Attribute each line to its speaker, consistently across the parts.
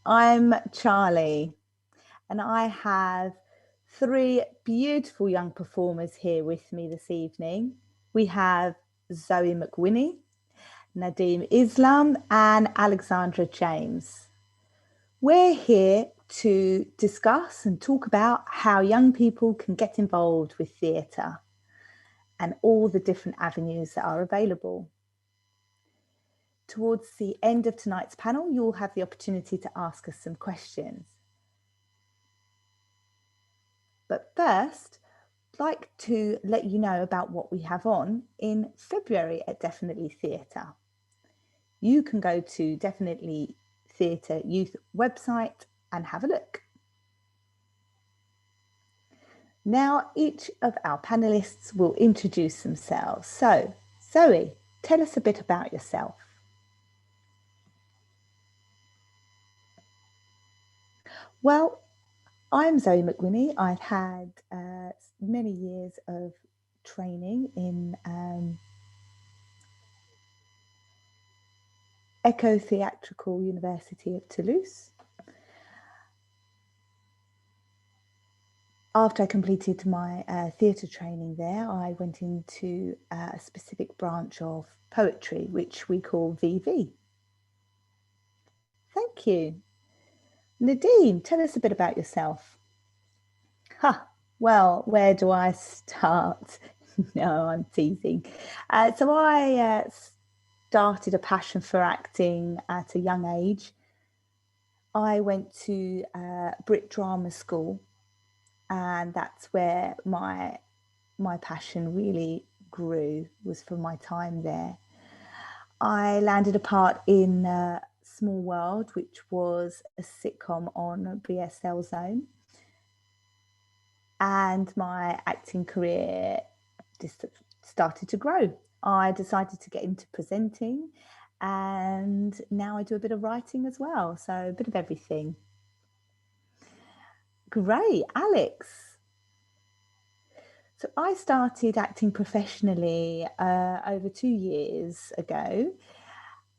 Speaker 1: I'm Charlie, and I have three beautiful young performers here with me this evening. We have Zoe McWhinney, Nadeem Islam, and Alexandra James. We're here to discuss and talk about how young people can get involved with theatre and all the different avenues that are available. Towards the end of tonight's panel, you'll have the opportunity to ask us some questions. But first, I'd like to let you know about what we have on in February at Definitely Theatre. You can go to Definitely Theatre Youth website and have a look. Now, each of our panellists will introduce themselves. So, Zoe, tell us a bit about yourself. Well, I'm Zoe McWhinney. I've had many years of training in Ecole Theatrale Universelle of Toulouse. After I completed my theatre training there, I went into a specific branch of poetry, which we call VV. Thank you. Nadeem, tell us a bit about yourself. Well, where do I start? No, I'm teasing. So I started a passion for acting at a young age. I went to Brit Drama School, and that's where my passion really grew, was for my time there. I landed a part in Small World, which was a sitcom on BSL Zone. And my acting career just started to grow. I decided to get into presenting, and now I do a bit of writing as well. So a bit of everything. Great. Alex. So I started acting professionally over 2 years ago.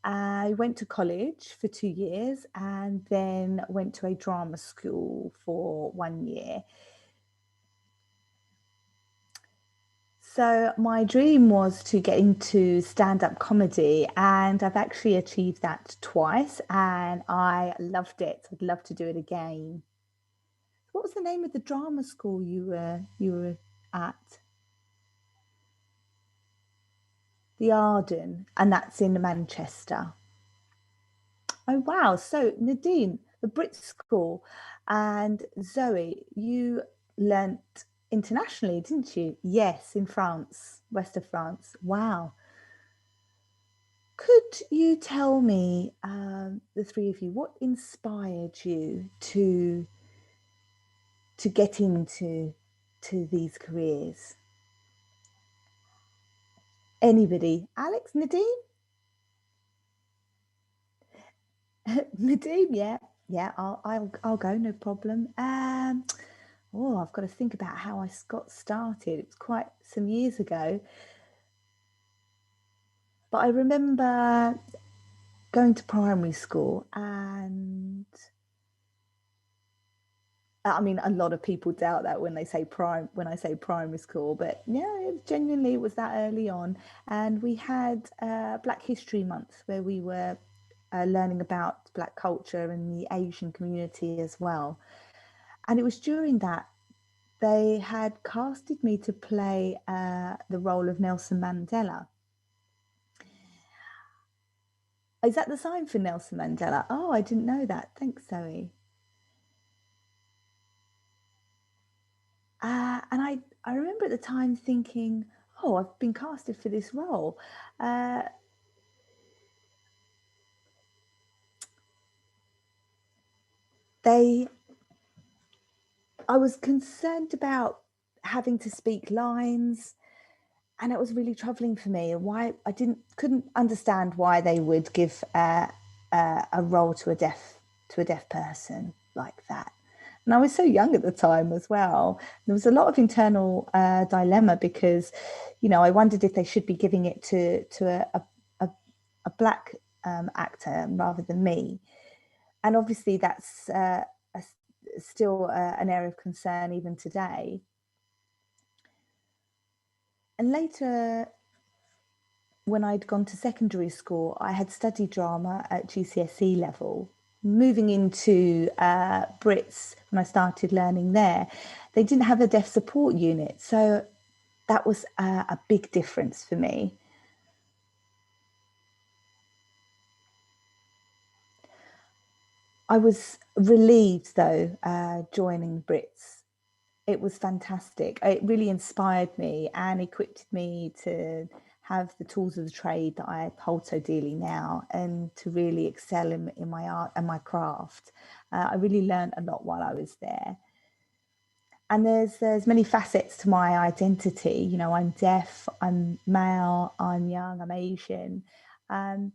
Speaker 1: I went to college for 2 years and then went to a drama school for 1 year. So my dream was to get into stand-up comedy, and I've actually achieved that twice, and I loved it. I'd love to do it again. What was the name of the drama school you were at? The Arden, and that's in Manchester. Oh wow! So Nadeem, the Brit School, and Zoe, you learnt internationally, didn't you? Yes, in France, west of France. Wow. Could you tell me, the three of you, what inspired you to get into these careers? Anybody? Alex, Nadeem? Nadeem, yeah, I'll go, no problem. Oh, I've got to think about how I got started. It was quite some years ago. But I remember going to primary school, and I mean, a lot of people doubt that when I say primary school, but yeah, it was that early on. And we had Black History Month, where we were learning about Black culture and the Asian community as well. And it was during that they had casted me to play the role of Nelson Mandela. Is that the sign for Nelson Mandela? Oh, I didn't know that. Thanks, Zoe. And I remember at the time thinking, oh, I've been casted for this role. I was concerned about having to speak lines, and it was really troubling for me. Why I couldn't understand why they would give a role to a deaf person like that. And I was so young at the time as well. There was a lot of internal dilemma, because, I wondered if they should be giving it to a Black actor rather than me. And obviously that's still an area of concern even today. And later, when I'd gone to secondary school, I had studied drama at GCSE level. Moving into Brits, when I started learning there, they didn't have a deaf support unit. So that was a big difference for me. I was relieved, though, joining Brits. It was fantastic. It really inspired me and equipped me to have the tools of the trade that I hold so dearly now, and to really excel in my art and my craft. I really learned a lot while I was there. And there's many facets to my identity. You know, I'm deaf, I'm male, I'm young, I'm Asian. Um,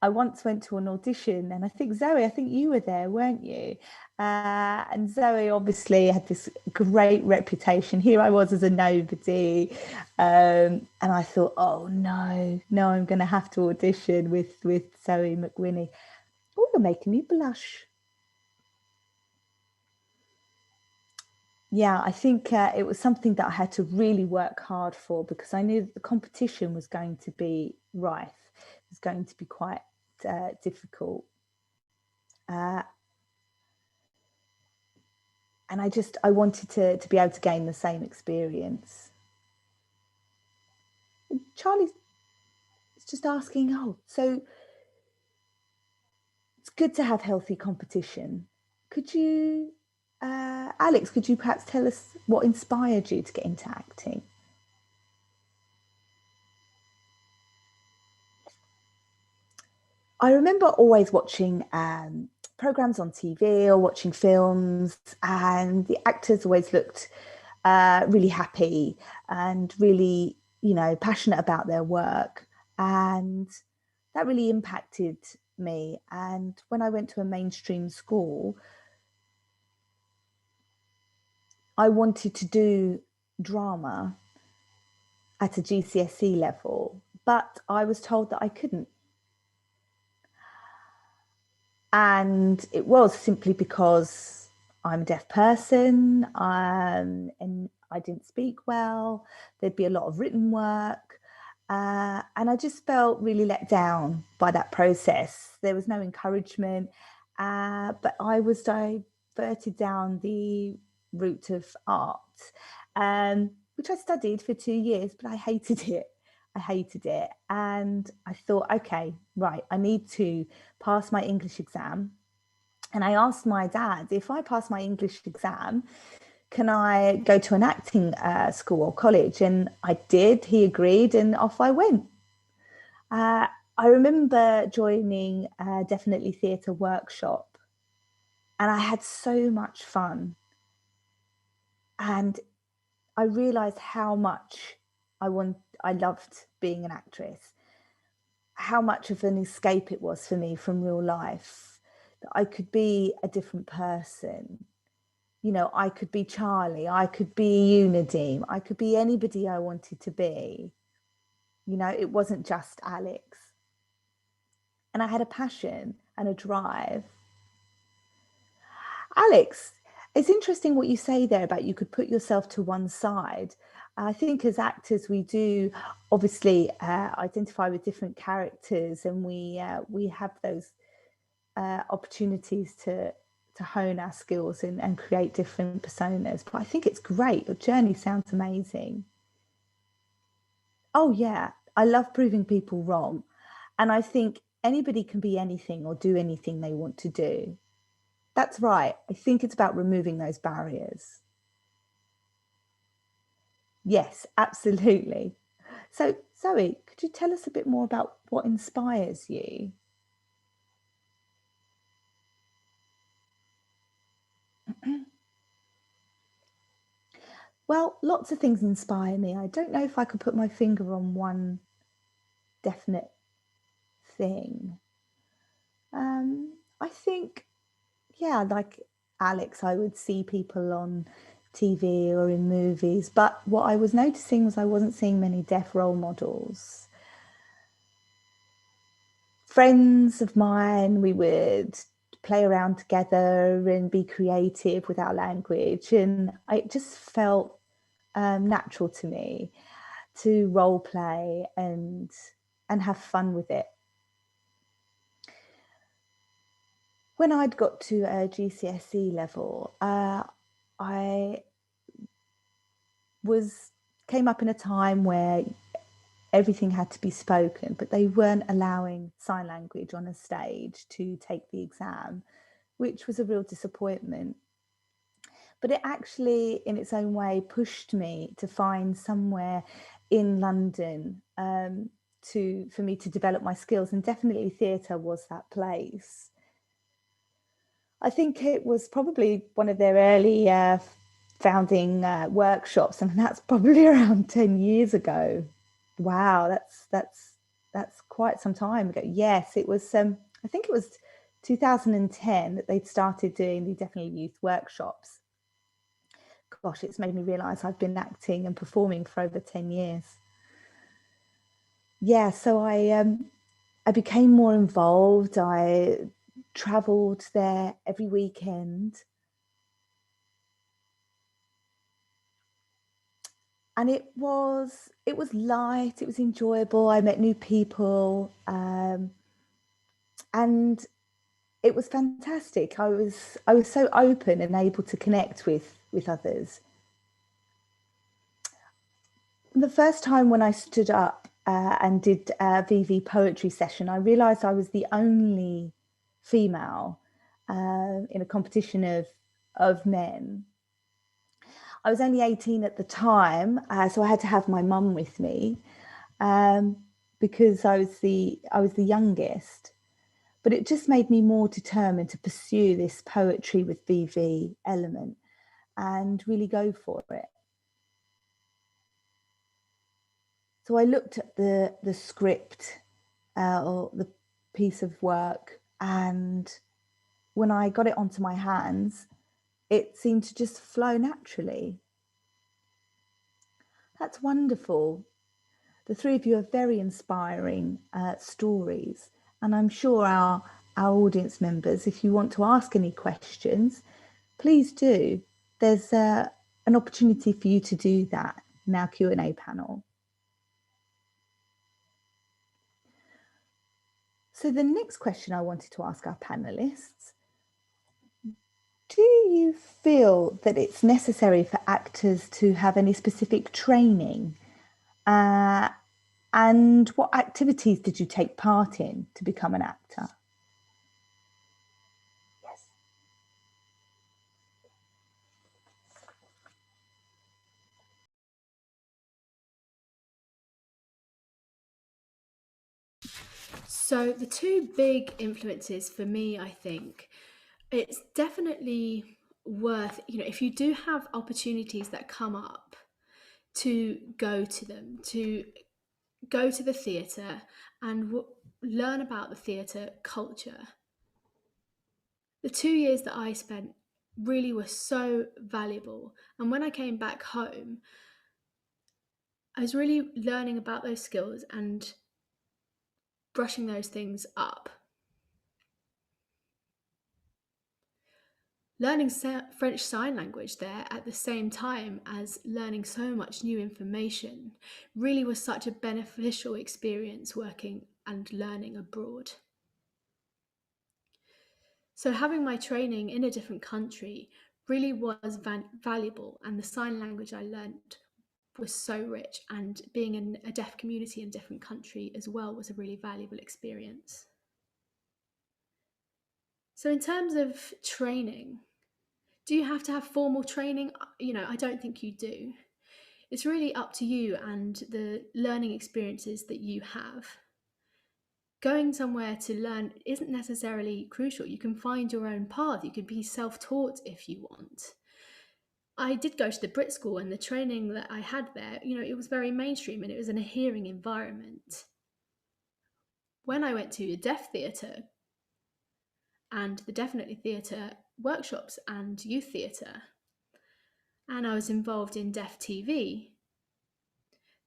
Speaker 1: I once went to an audition, and I think Zoe, I think you were there, weren't you? And Zoe obviously had this great reputation. Here I was as a nobody, and I thought, oh no, I'm going to have to audition with Zoe McWhinney. Oh, you're making me blush. Yeah, I think it was something that I had to really work hard for, because I knew that the competition was going to be rife. It was going to be quite difficult. Uh, and I wanted to be able to gain the same experience. Charlie's just asking, oh, so it's good to have healthy competition. Could you, Alex, could you perhaps tell us what inspired you to get into acting? I remember always watching programs on TV or watching films, and the actors always looked really happy and really, you know, passionate about their work. And that really impacted me. And when I went to a mainstream school, I wanted to do drama at a GCSE level, but I was told that I couldn't. And it was simply because I'm a deaf person, and I didn't speak well. There'd be a lot of written work. And I just felt really let down by that process. There was no encouragement, but I was diverted down the route of art, which I studied for 2 years, but I hated it. I hated it. And I thought, okay, right, I need to pass my English exam. And I asked my dad, if I pass my English exam, can I go to an acting school or college? And I did. He agreed, and off I went. Uh, I remember joining a Definitely Theatre workshop, and I had so much fun. And I realized how much I loved being an actress, how much of an escape it was for me from real life, that I could be a different person. You know, I could be Charlie, I could be you, Nadeem, I could be anybody I wanted to be. You know, it wasn't just Alex. And I had a passion and a drive. Alex, it's interesting what you say there about you could put yourself to one side. I think as actors, we do obviously identify with different characters, and we have those opportunities to hone our skills and create different personas. But I think it's great. Your journey sounds amazing. Oh yeah, I love proving people wrong, and I think anybody can be anything or do anything they want to do. That's right. I think it's about removing those barriers. Yes, absolutely. So, Zoe, could you tell us a bit more about what inspires you? Well, lots of things inspire me. I don't know if I could put my finger on one definite thing. I think, yeah, like Alex, I would see people on TV or in movies, but what I was noticing was I wasn't seeing many deaf role models. friends of mine, we would play around together and be creative with our language. And it just felt natural to me to role play and have fun with it. When I'd got to a GCSE level, I came up in a time where everything had to be spoken, but they weren't allowing sign language on a stage to take the exam, which was a real disappointment. But it actually, in its own way, pushed me to find somewhere in London for me to develop my skills, and definitely theatre was that place. I think it was probably one of their early founding workshops, and that's probably around 10 years ago. Wow, that's quite some time ago. Yes, it was. I think it was 2010 that they'd started doing the Definitely Youth workshops. Gosh, it's made me realise I've been acting and performing for over 10 years. Yeah, so I became more involved. I travelled there every weekend. And it was light, it was enjoyable. I met new people, and it was fantastic. I was so open and able to connect with others. The first time when I stood up and did a VV poetry session, I realised I was the only female in a competition of men. I was only 18 at the time, so I had to have my mum with me because I was the youngest. But it just made me more determined to pursue this poetry with VV element and really go for it. So I looked at the script or the piece of work, and when I got it onto my hands, it seemed to just flow naturally. That's wonderful. The three of you are very inspiring stories, and I'm sure our audience members, if you want to ask any questions, please do. There's an opportunity for you to do that in our Q&A panel. So the next question I wanted to ask our panelists: do you feel that it's necessary for actors to have any specific training? And what activities did you take part in to become an actor? Yes.
Speaker 2: So the two big influences for me, I think, it's definitely worth, if you do have opportunities that come up, to go to them, to go to the theatre and learn about the theatre culture. The 2 years that I spent really were so valuable. And when I came back home, I was really learning about those skills and brushing those things up. Learning French Sign Language there at the same time as learning so much new information really was such a beneficial experience working and learning abroad. So having my training in a different country really was valuable, and the sign language I learned was so rich, and being in a deaf community in a different country as well was a really valuable experience. So in terms of training, do you have to have formal training? I don't think you do. It's really up to you and the learning experiences that you have. Going somewhere to learn isn't necessarily crucial. You can find your own path. You can be self-taught if you want. I did go to the Brit School, and the training that I had there, it was very mainstream and it was in a hearing environment. When I went to a deaf theatre and the Definitely Theatre workshops and youth theatre, and I was involved in deaf TV,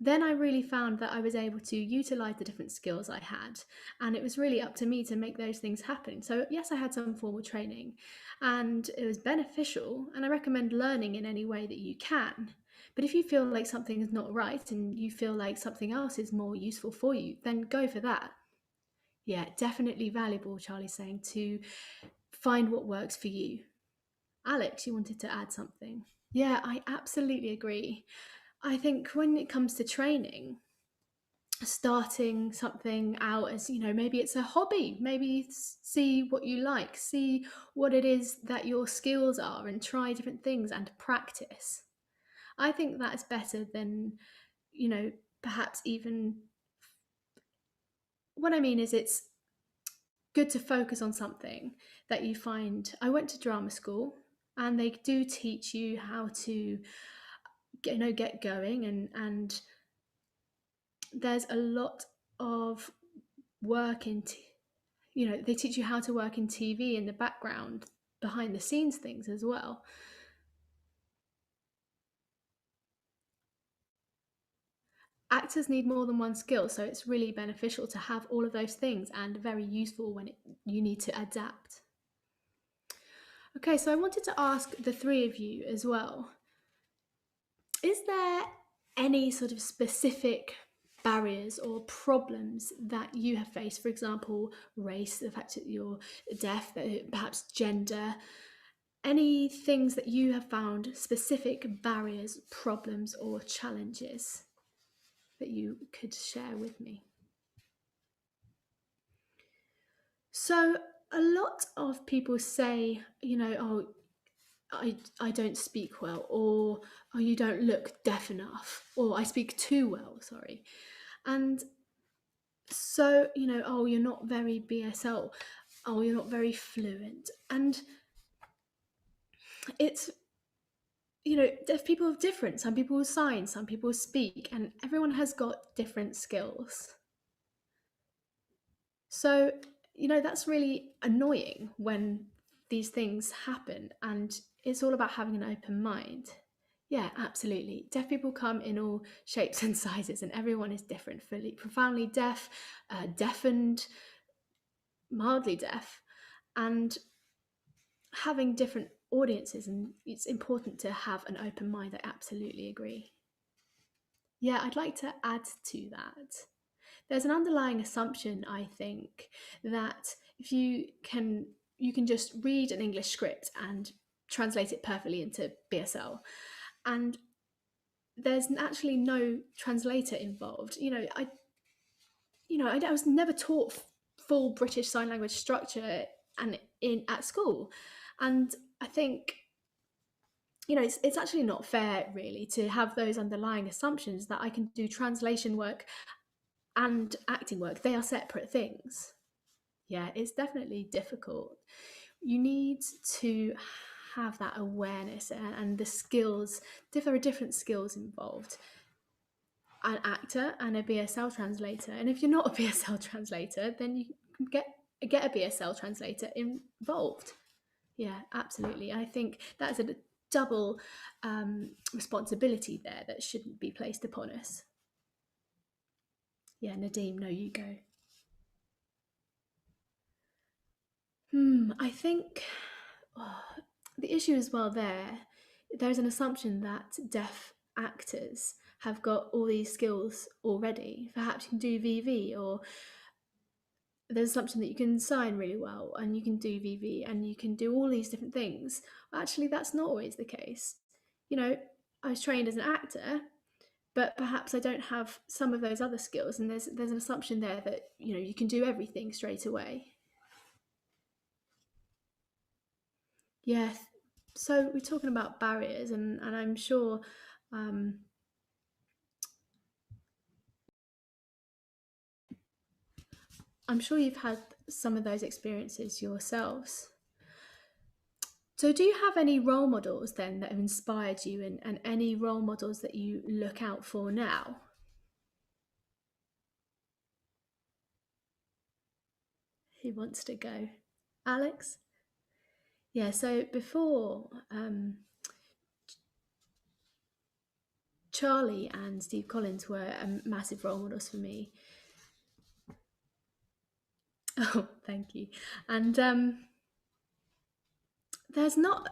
Speaker 2: then I really found that I was able to utilize the different skills I had, and it was really up to me to make those things happen. So, yes, I had some formal training and it was beneficial, and I recommend learning in any way that you can. But if you feel like something is not right and you feel like something else is more useful for you, then go for that. Yeah, definitely valuable, Charlie's saying, to find what works for you. Alex, you wanted to add something? Yeah, I absolutely agree. I think when it comes to training, starting something out as, maybe it's a hobby, maybe see what you like, see what it is that your skills are, and try different things and practice. I think that's better than, perhaps even, what I mean is it's good to focus on something that you find. I went to drama school and they do teach you how to get going, and there's a lot of work in they teach you how to work in TV in the background, behind the scenes things as well. Actors need more than one skill, so it's really beneficial to have all of those things, and very useful when you need to adapt. Okay, so I wanted to ask the three of you as well, is there any sort of specific barriers or problems that you have faced? For example, race, the fact that you're deaf, perhaps gender, any things that you have found specific barriers, problems, or challenges that you could share with me? So, a lot of people say, oh, I don't speak well, or oh, you don't look deaf enough, or I speak too well, sorry. And so, oh, you're not very BSL, oh, you're not very fluent. And it's, deaf people are different. Some people sign, some people speak, and everyone has got different skills. So, that's really annoying when these things happen, and it's all about having an open mind. Yeah, absolutely. Deaf people come in all shapes and sizes, and everyone is different, fully, profoundly deaf, deafened, mildly deaf, and having different audiences, and it's important to have an open mind. I absolutely agree. Yeah, I'd like to add to that. There's an underlying assumption, I think, that if you can just read an English script and translate it perfectly into BSL, and there's actually no translator involved. I was never taught full British Sign Language structure and at school, and I think it's actually not fair really to have those underlying assumptions that I can do translation work and acting work. They are separate things. Yeah, it's definitely difficult. You need to have that awareness, and the skills. There are different skills involved. An actor and a BSL translator, and if you're not a BSL translator, then you can get a BSL translator involved. Yeah, absolutely. I think that's a double responsibility there that shouldn't be placed upon us. Yeah, Nadeem, no, you go. I think the issue as well there's an assumption that deaf actors have got all these skills already. Perhaps you can do VV, or there's an assumption that you can sign really well and you can do VV and you can do all these different things. Actually, that's not always the case. I was trained as an actor, but perhaps I don't have some of those other skills, and there's an assumption there that you can do everything straight away. Yeah. So we're talking about barriers, and um, I'm sure you've had some of those experiences yourselves. So, do you have any role models then that have inspired you, and any role models that you look out for now? Who wants to go? Alex? Yeah, so before Charlie and Steve Collins were massive role models for me. Oh, thank you. And there's not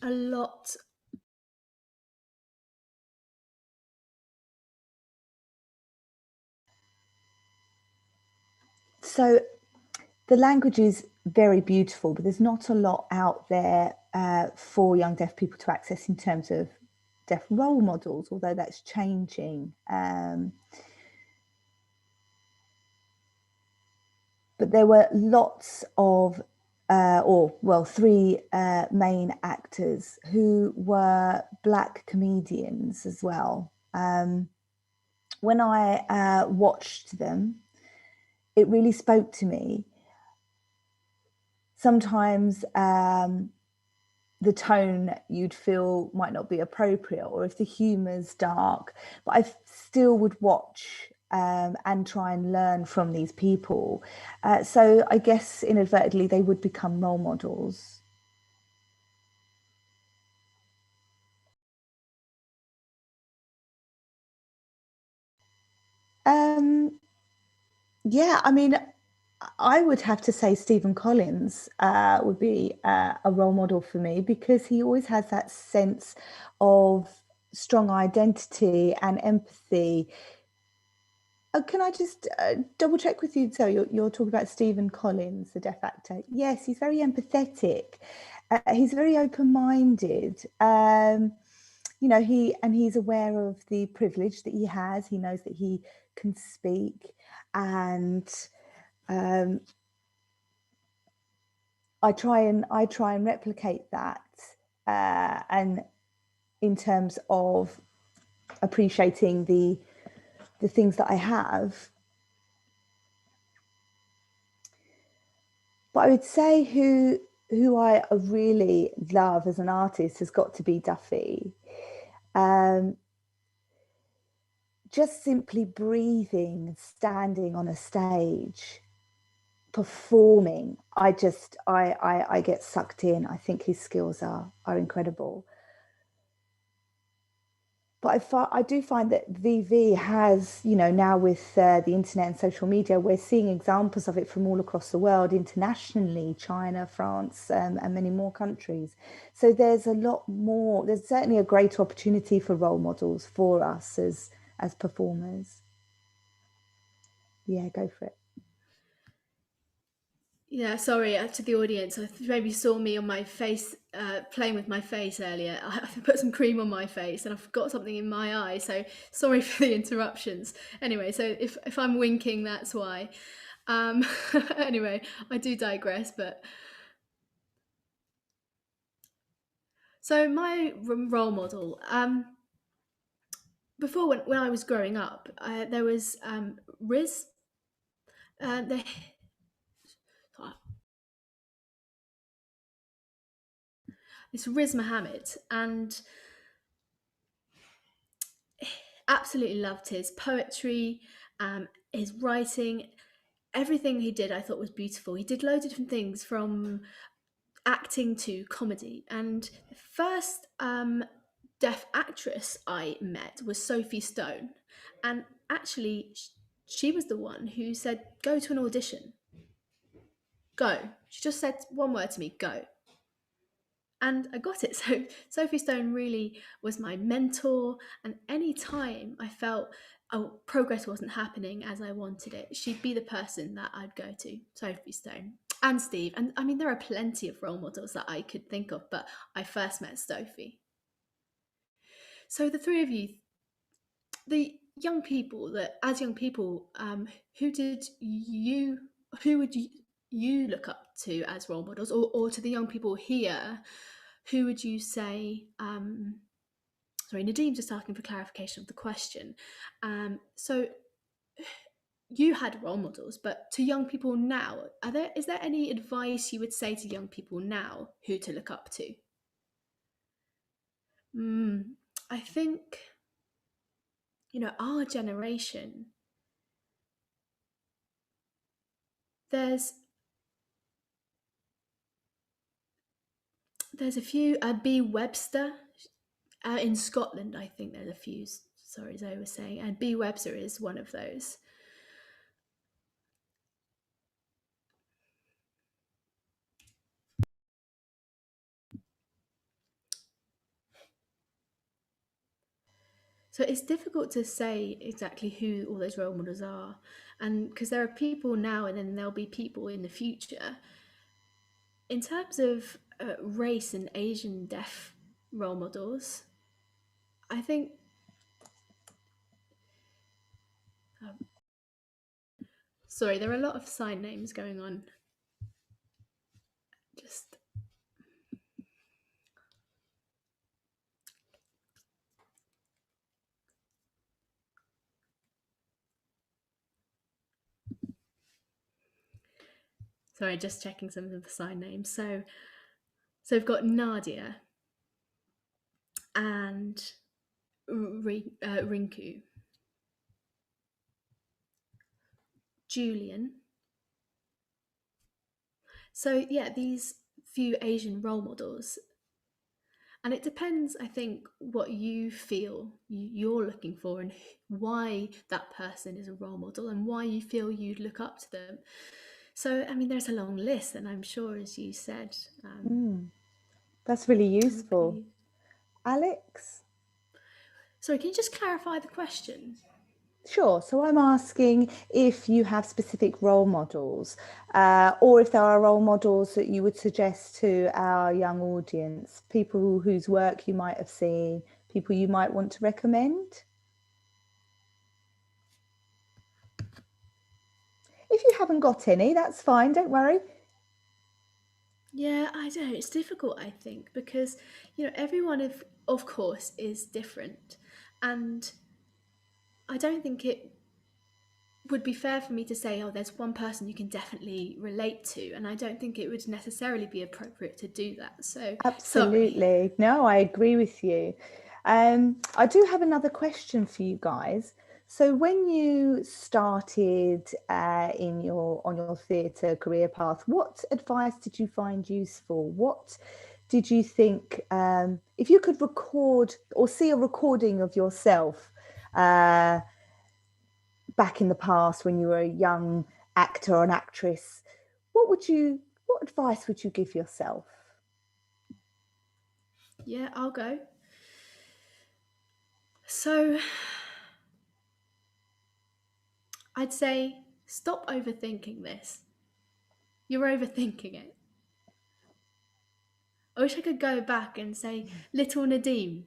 Speaker 2: a lot.
Speaker 1: So the language is very beautiful, but there's not a lot out there for young deaf people to access in terms of deaf role models, although that's changing. But there were lots of, three main actors who were Black comedians as well. When I watched them, it really spoke to me. Sometimes the tone you'd feel might not be appropriate, or if the humor's dark, but I still would watch and try and learn from these people. So I guess inadvertently they would become role models. Um, yeah, I mean, I would have to say Stephen Collins would be a role model for me, because he always has that sense of strong identity and empathy. Can I just double check with you? So you're talking about Stephen Collins, the deaf actor. Yes, he's very empathetic. He's very open-minded. He's aware of the privilege that he has. He knows that he can speak, and um, I try and replicate that, and in terms of appreciating the things that I have. But I would say who I really love as an artist has got to be Duffy. Um, just simply breathing, standing on a stage, performing. I get sucked in. I think his skills are incredible. But I do find that VV has, now with the internet and social media, we're seeing examples of it from all across the world, internationally, China, France, and many more countries. So there's a lot more, there's certainly a great opportunity for role models for us as performers. Yeah, go for it.
Speaker 2: Yeah, sorry to the audience. I maybe saw me on my face, playing with my face earlier. I put some cream on my face and I've got something in my eye. So sorry for the interruptions. Anyway, so if I'm winking, that's why. Um, anyway, I do digress. But so my role model. Before when I was growing up, there was Riz. The It's Riz Muhammad, and absolutely loved his poetry, his writing, everything he did. I thought was beautiful. He did loads of different things, from acting to comedy. And the first deaf actress I met was Sophie Stone, and actually, she was the one who said, "Go to an audition. Go." She just said one word to me, "Go." And I got it. So Sophie Stone really was my mentor. And any time I felt progress wasn't happening as I wanted it, she'd be the person that I'd go to. Sophie Stone and Steve. And I mean, there are plenty of role models that I could think of, but I first met Sophie. So the three of you, the young people that, as young people, who did you, who would you look up to as role models, or to the young people here, who would you say? Sorry, Nadeem's just asking for clarification of the question. So you had role models, but to young people now, is there any advice you would say to young people now who to look up to? Mm, I think, our generation, there's there's a few. B. Webster in Scotland, I think there's a few. Zoe was saying, and B. Webster is one of those. So it's difficult to say exactly who all those role models are, and because there are people now and then there'll be people in the future. In terms of race and Asian deaf role models, I think sorry, there are a lot of sign names going on. Just sorry, just checking some of the sign names. So we've got Nadia and Rinku, Julian. So yeah, these few Asian role models, and it depends, I think, what you feel you're looking for and why that person is a role model and why you feel you'd look up to them. So I mean, there's a long list, and I'm sure, as you said,
Speaker 1: That's really useful.
Speaker 2: be...
Speaker 1: Alex?
Speaker 2: Sorry, can you just clarify the question?
Speaker 1: Sure. So I'm asking if you have specific role models, or if there are role models that you would suggest to our young audience, people whose work you might have seen, people you might want to recommend. If you haven't got any, that's fine, don't worry.
Speaker 2: Yeah, I don't know. It's difficult, I think, because everyone of course is different, and I don't think it would be fair for me to say, oh, there's one person you can definitely relate to, and I don't think it would necessarily be appropriate to do that. So sorry.
Speaker 1: Absolutely. No, I agree with you. I do have another question for you guys. So when you started on your theatre career path, what advice did you find useful? What did you think, if you could record or see a recording of yourself back in the past when you were a young actor or an actress, what advice would you give yourself?
Speaker 2: Yeah, I'll go. So I'd say stop overthinking this. You're overthinking it. I wish I could go back and say, little Nadeem,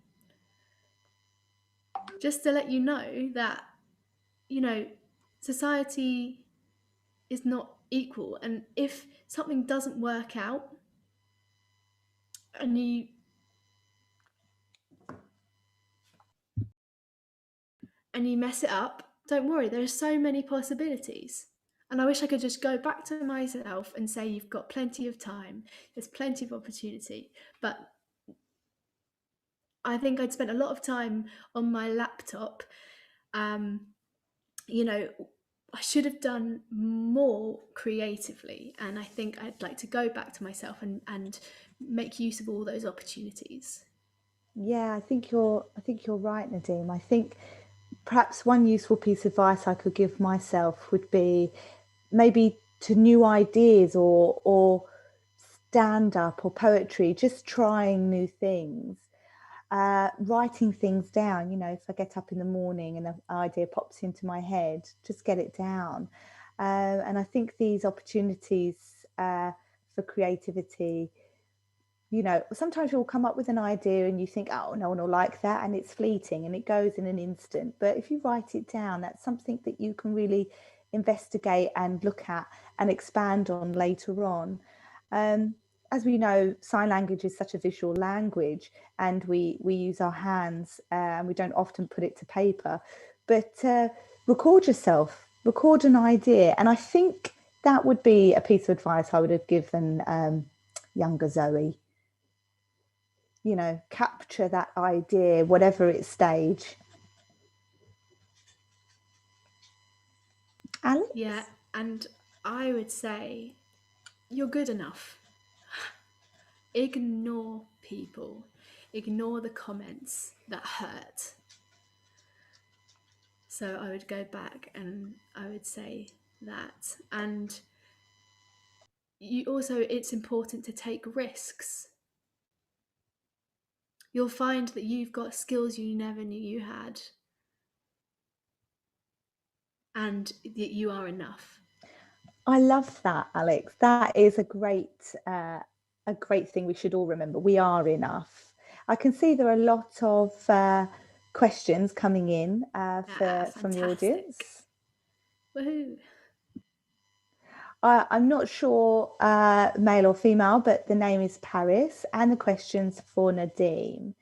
Speaker 2: just to let you know that, society is not equal. And if something doesn't work out and you mess it up, don't worry, there are so many possibilities. And I wish I could just go back to myself and say, you've got plenty of time, there's plenty of opportunity. But I think I'd spent a lot of time on my laptop. I should have done more creatively, and I think I'd like to go back to myself and make use of all those opportunities.
Speaker 1: Yeah, I think you're right, Nadeem. I think perhaps one useful piece of advice I could give myself would be maybe to new ideas or stand up or poetry, just trying new things, writing things down. If I get up in the morning and an idea pops into my head, just get it down. And I think these opportunities for creativity, sometimes you'll come up with an idea and you think, oh, no one will like that, and it's fleeting and it goes in an instant. But if you write it down, that's something that you can really investigate and look at and expand on later on. As we know, sign language is such a visual language, and we use our hands, and we don't often put it to paper. But record yourself, record an idea, and I think that would be a piece of advice I would have given younger Zoe. Capture that idea, whatever its stage. Alex?
Speaker 2: Yeah, and I would say you're good enough. Ignore people, ignore the comments that hurt. So I would go back and I would say that. And you also, it's important to take risks. You'll find that you've got skills you never knew you had, and that you are enough.
Speaker 1: I love that, Alex. That is a great thing we should all remember. We are enough. I can see there are a lot of questions coming in
Speaker 2: Ah,
Speaker 1: from the
Speaker 2: fantastic.
Speaker 1: audience.
Speaker 2: Woohoo.
Speaker 1: I'm not sure male or female, but the name is Paris, and the question's for Nadeem.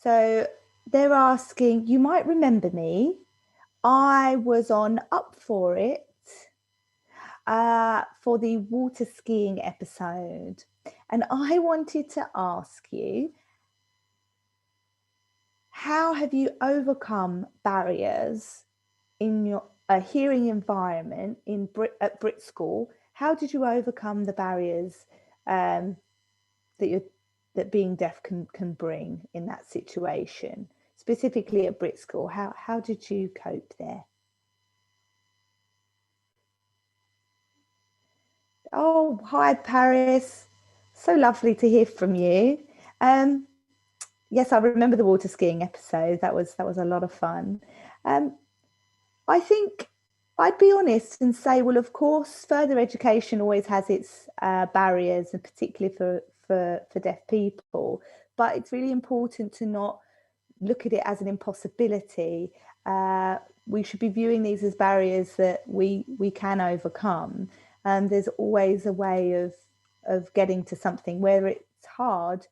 Speaker 1: So they're asking, you might remember me. I was on Up For It for the water skiing episode. And I wanted to ask you, how have you overcome barriers in your hearing environment at Brit School? How did you overcome the barriers that being deaf can bring in that situation? Specifically at Brit School, how did you cope there? Oh, hi, Paris. So lovely to hear from you. Um, yes, I remember the water skiing episode. That was a lot of fun. Um, I think I'd be honest and say, well, of course, further education always has its barriers, and particularly for deaf people. But it's really important to not look at it as an impossibility. We should be viewing these as barriers that we can overcome. There's always a way of getting to something. Where it's hard,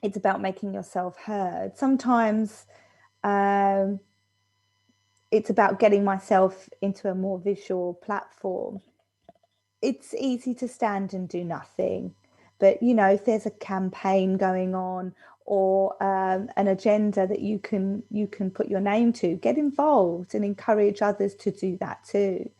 Speaker 1: it's about making yourself heard. Sometimes it's about getting myself into a more visual platform. It's easy to stand and do nothing, but if there's a campaign going on, or an agenda that you can put your name to, get involved and encourage others to do that too.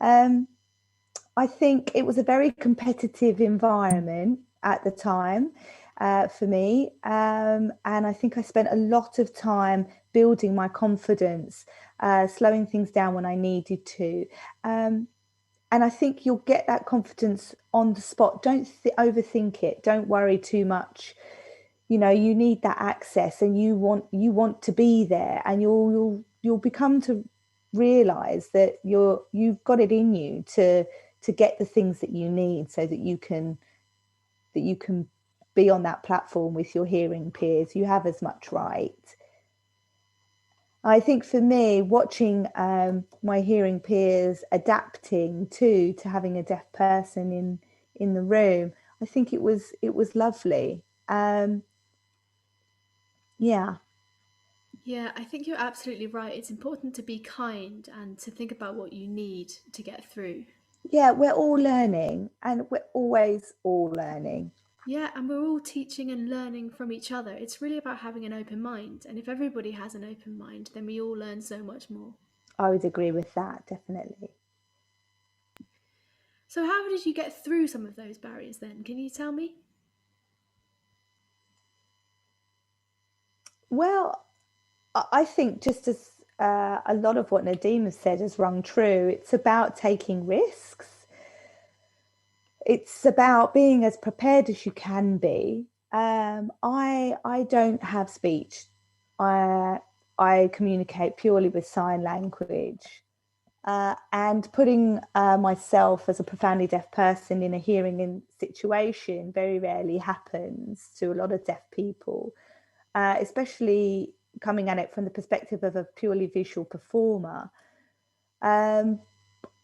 Speaker 1: I think it was a very competitive environment at the time for me. And I think I spent a lot of time building my confidence, slowing things down when I needed to. And I think you'll get that confidence on the spot. Don't overthink it. Don't worry too much. You need that access, and you want to be there, and you'll become to realize that you've got it in you to get the things that you need, so that you can be on that platform with your hearing peers. You have as much right. I think for me, watching my hearing peers adapting to having a deaf person in the room, I think it was lovely. Yeah.
Speaker 2: Yeah, I think you're absolutely right. It's important to be kind and to think about what you need to get through.
Speaker 1: Yeah, we're all learning, and we're always all learning.
Speaker 2: Yeah, and we're all teaching and learning from each other. It's really about having an open mind. And if everybody has an open mind, then we all learn so much more.
Speaker 1: I would agree with that, definitely.
Speaker 2: So, how did you get through some of those barriers then? Can you tell me?
Speaker 1: Well, I think just as a lot of what Nadeem has said has rung true, it's about taking risks. It's about being as prepared as you can be. I don't have speech. I I communicate purely with sign language. And putting myself as a profoundly deaf person in a hearing situation very rarely happens to a lot of deaf people, especially coming at it from the perspective of a purely visual performer. Um,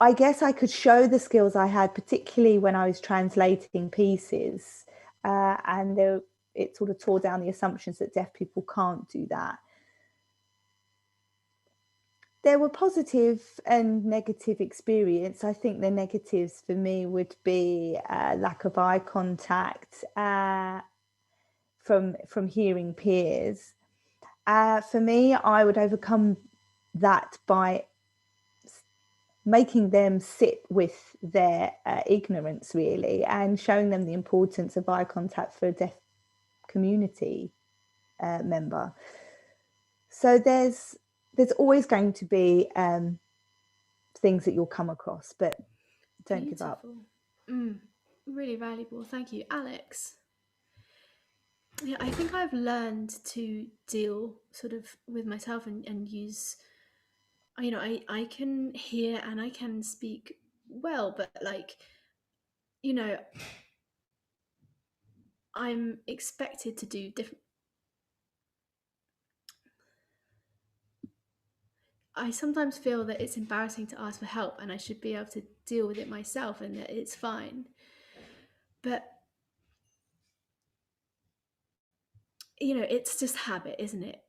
Speaker 1: I guess I could show the skills I had, particularly when I was translating pieces, and it sort of tore down the assumptions that deaf people can't do that. There were positive and negative experience. I think the negatives for me would be lack of eye contact from hearing peers. For me, I would overcome that by making them sit with their ignorance, really, and showing them the importance of eye contact for a deaf community member. So there's always going to be things that you'll come across, but don't give up.
Speaker 2: Beautiful. Really valuable. Thank you, Alex. Yeah, I think I've learned to deal sort of with myself and use, I can hear and I can speak well, but like, you know, I'm expected to do different. I sometimes feel that it's embarrassing to ask for help and I should be able to deal with it myself and that it's fine. But, it's just habit, isn't it?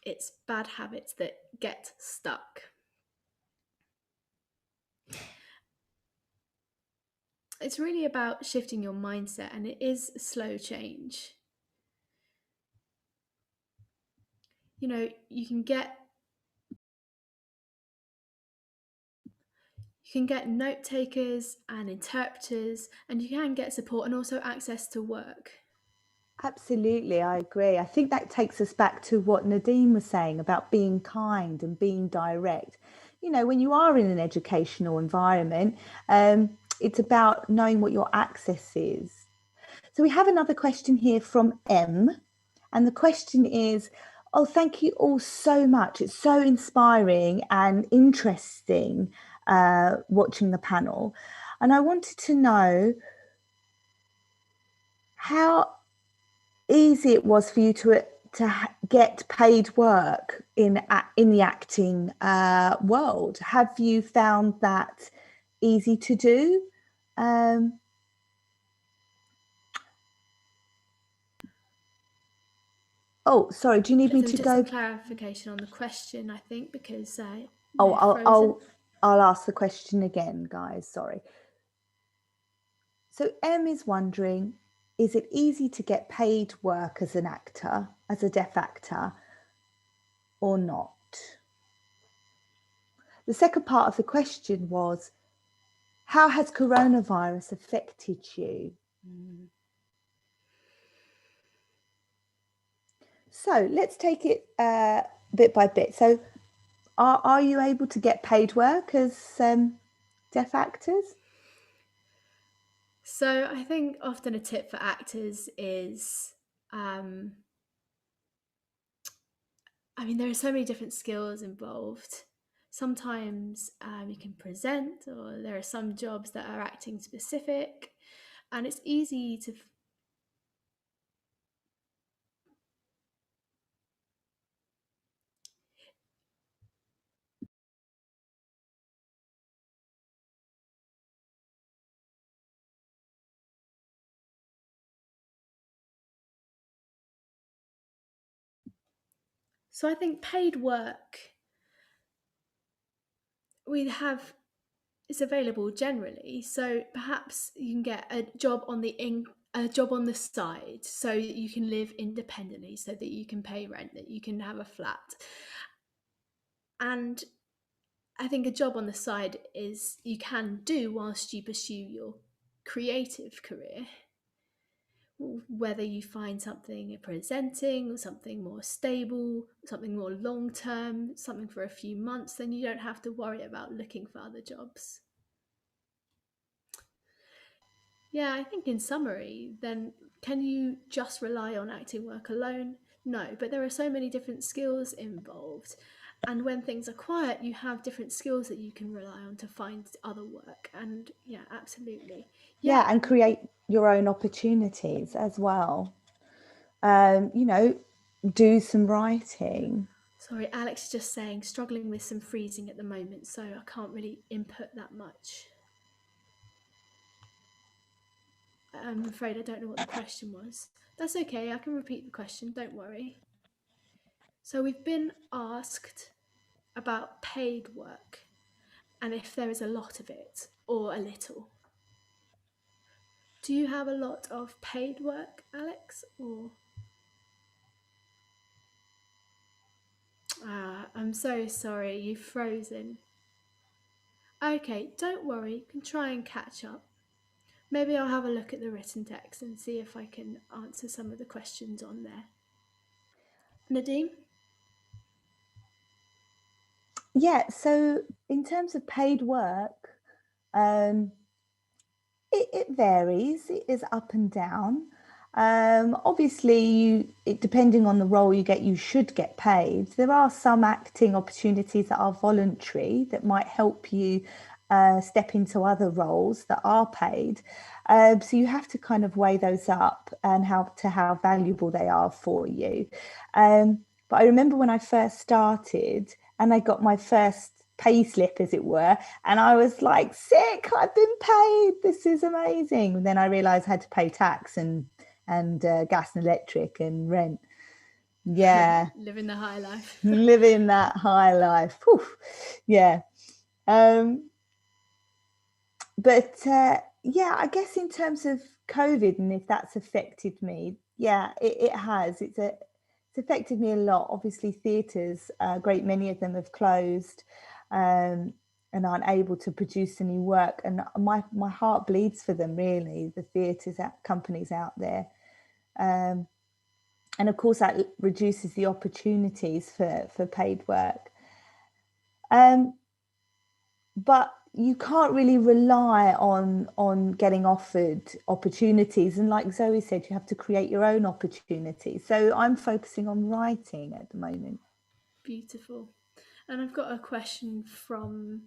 Speaker 2: It's bad habits that get stuck. It's really about shifting your mindset, and it is a slow change. You can get note takers and interpreters, and you can get support and also access to work.
Speaker 1: Absolutely, I agree. I think that takes us back to what Nadeem was saying about being kind and being direct. When you are in an educational environment, it's about knowing what your access is. So we have another question here from M, and the question is, oh, thank you all so much. It's so inspiring and interesting watching the panel. And I wanted to know how easy it was for you to get paid work in the acting world. Have you found that easy to do? Oh, sorry. Do you need me to
Speaker 2: Just some
Speaker 1: go?
Speaker 2: clarification on the question, I think, because
Speaker 1: Oh,
Speaker 2: frozen.
Speaker 1: I'll ask the question again, guys. Sorry. So M is wondering, is it easy to get paid work as an actor, as a deaf actor, or not? The second part of the question was, how has coronavirus affected you? So let's take it bit by bit. So are you able to get paid work as deaf actors?
Speaker 2: So I think often a tip for actors is, there are so many different skills involved. Sometimes you can present, or there are some jobs that are acting specific, and it's easy to. So I think paid work is available generally. So perhaps you can get a job on the side, so you can live independently, so that you can pay rent, that you can have a flat. And I think a job on the side is you can do whilst you pursue your creative career. Whether you find something presenting, something more stable, something more long term, something for a few months, then you don't have to worry about looking for other jobs. Yeah, I think in summary, then can you just rely on acting work alone? No, but there are so many different skills involved. And when things are quiet, you have different skills that you can rely on to find other work. And yeah, absolutely.
Speaker 1: Yeah,
Speaker 2: Yeah,
Speaker 1: and
Speaker 2: and
Speaker 1: create your own opportunities as well. Do some writing.
Speaker 2: sorry, Alex is just saying struggling with some freezing at the moment, so I can't really input that much. I'm afraid I don't know what the question was. That's okay, I can repeat the question, don't worry. So we've been asked about paid work and if there is a lot of it or a little. Do you have a lot of paid work, Alex? Or I'm so sorry, you've frozen. Okay, don't worry, you can try and catch up. Maybe I'll have a look at the written text and see if I can answer some of the questions on there. Nadeem?
Speaker 1: Yeah, so in terms of paid work, um, it varies. It is up and down. Obviously, depending on the role you get, you should get paid. There are some acting opportunities that are voluntary that might help you step into other roles that are paid. So you have to kind of weigh those up and how valuable they are for you. But I remember when I first started and I got my first pay slip, as it were, and I was like, sick, I've been paid, this is amazing. And then I realized I had to pay tax and gas and electric and rent. Yeah.
Speaker 2: Living the high life.
Speaker 1: Living that high life. Whew. Yeah. um but yeah, I guess in terms of COVID and if that's affected me, yeah, it has. It's affected me a lot. Obviously, theatres, a great many of them have closed, um, and aren't able to produce any work. And my heart bleeds for them, really, the theatres companies out there. Um, and of course, that reduces the opportunities for paid work. Um, but you can't really rely on getting offered opportunities, and like Zoe said, you have to create your own opportunities. So I'm focusing on writing at the moment.
Speaker 2: Beautiful. And I've got a question from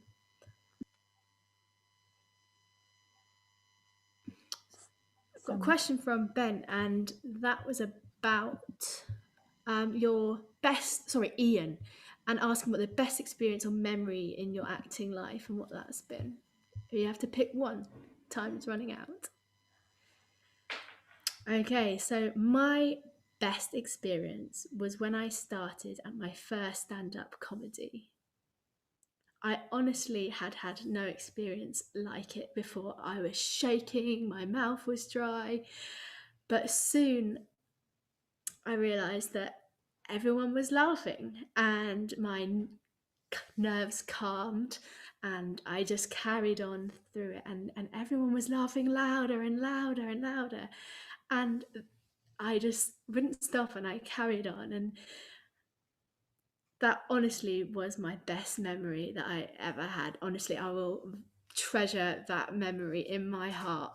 Speaker 1: Some
Speaker 2: Ben, and that was about your best. Sorry, Ian, and asking what the best experience or memory in your acting life and what that's been. You have to pick one. Time's running out. Okay, so my best experience was when I started at my first stand-up comedy. I honestly had no experience like it before. I was shaking, my mouth was dry, but soon I realised that everyone was laughing and my nerves calmed and I just carried on through it, and everyone was laughing louder and louder and louder. And I just wouldn't stop and I carried on. And that honestly was my best memory that I ever had. Honestly, I will treasure that memory in my heart.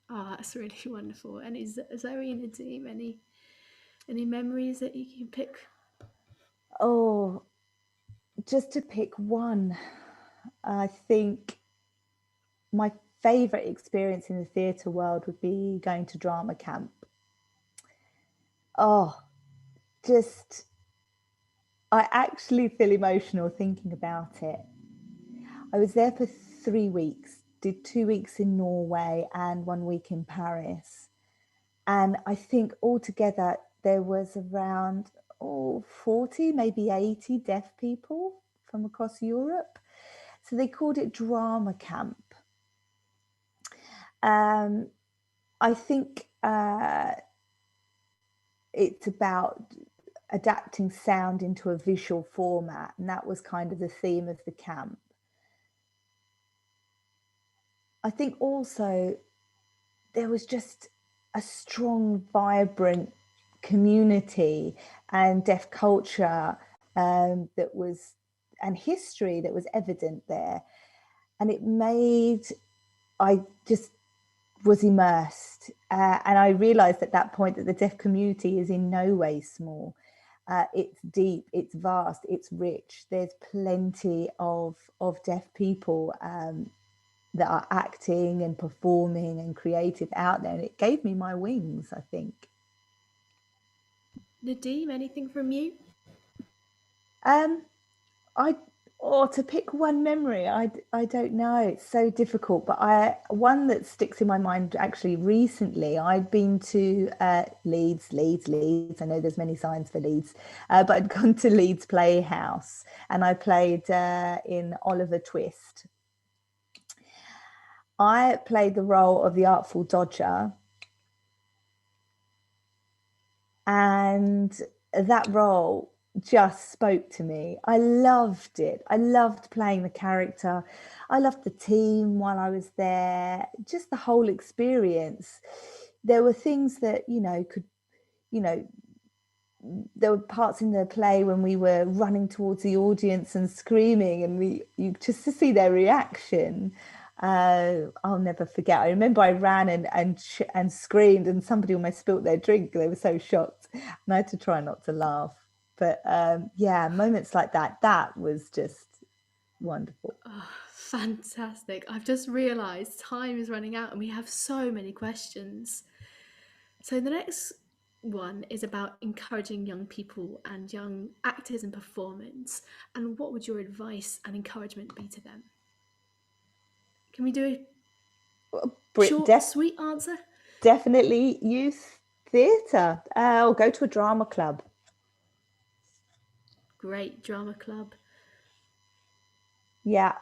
Speaker 2: Oh, that's really wonderful. And is Zoe and Nadeem any memories that you can pick?
Speaker 1: Oh, just to pick one, I think my favorite experience in the theatre world would be going to drama camp. Oh, just I actually feel emotional thinking about it. I was there for 3 weeks, did 2 weeks in Norway and 1 week in Paris. And I think altogether there was around 40, maybe 80 deaf people from across Europe. So they called it drama camp. Um, I think it's about adapting sound into a visual format, and that was kind of the theme of the camp. I think also there was just a strong, vibrant community and deaf culture that was, and history that was evident there. And it made, I just was immersed. And I realized at that point that the deaf community is in no way small. It's deep, it's vast, it's rich. There's plenty of deaf people that are acting and performing and creative out there. And it gave me my wings, I think.
Speaker 2: Nadeem, anything from you?
Speaker 1: Um, I or to pick one memory, I don't know. It's so difficult, but I one that sticks in my mind actually recently. I'd been to Leeds. I know there's many signs for Leeds, but I'd gone to Leeds Playhouse and I played in Oliver Twist. I played the role of the Artful Dodger, and that role just spoke to me. I loved it. I loved playing the character. I loved the team while I was there. Just the whole experience. There were things that, could, you know, there were parts in the play when we were running towards the audience and screaming, and you just to see their reaction. I'll never forget. I remember I ran and screamed, and somebody almost spilt their drink. They were so shocked, and I had to try not to laugh. But yeah, moments like that was just wonderful.
Speaker 2: Oh, fantastic. I've just realised time is running out and we have so many questions. So the next one is about encouraging young people and young actors in performance. And what would your advice and encouragement be to them? Can we do a short,
Speaker 1: Def
Speaker 2: sweet answer?
Speaker 1: Definitely youth theatre, or go to a drama club.
Speaker 2: Great drama club.
Speaker 1: Yeah,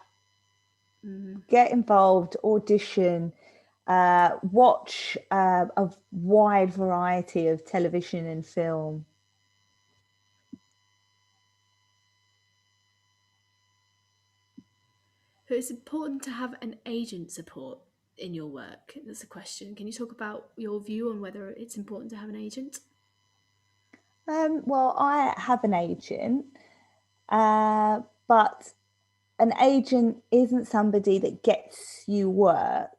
Speaker 1: get involved, audition, watch a wide variety of television and film.
Speaker 2: So it's important to have an agent support in your work. That's a question. Can you talk about your view on whether it's important to have an agent?
Speaker 1: Well, I have an agent, but an agent isn't somebody that gets you work.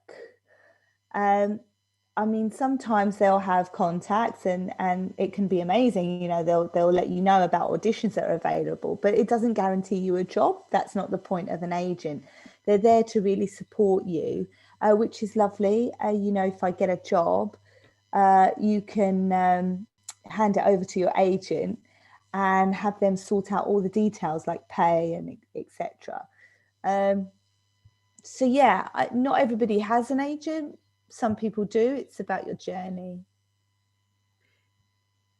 Speaker 1: I mean, sometimes they'll have contacts and it can be amazing. You know, they'll let you know about auditions that are available, but it doesn't guarantee you a job. That's not the point of an agent. They're there to really support you, which is lovely. You know, if I get a job, you can hand it over to your agent and have them sort out all the details like pay and etc. So yeah, not everybody has an agent. Some people do. It's about your journey.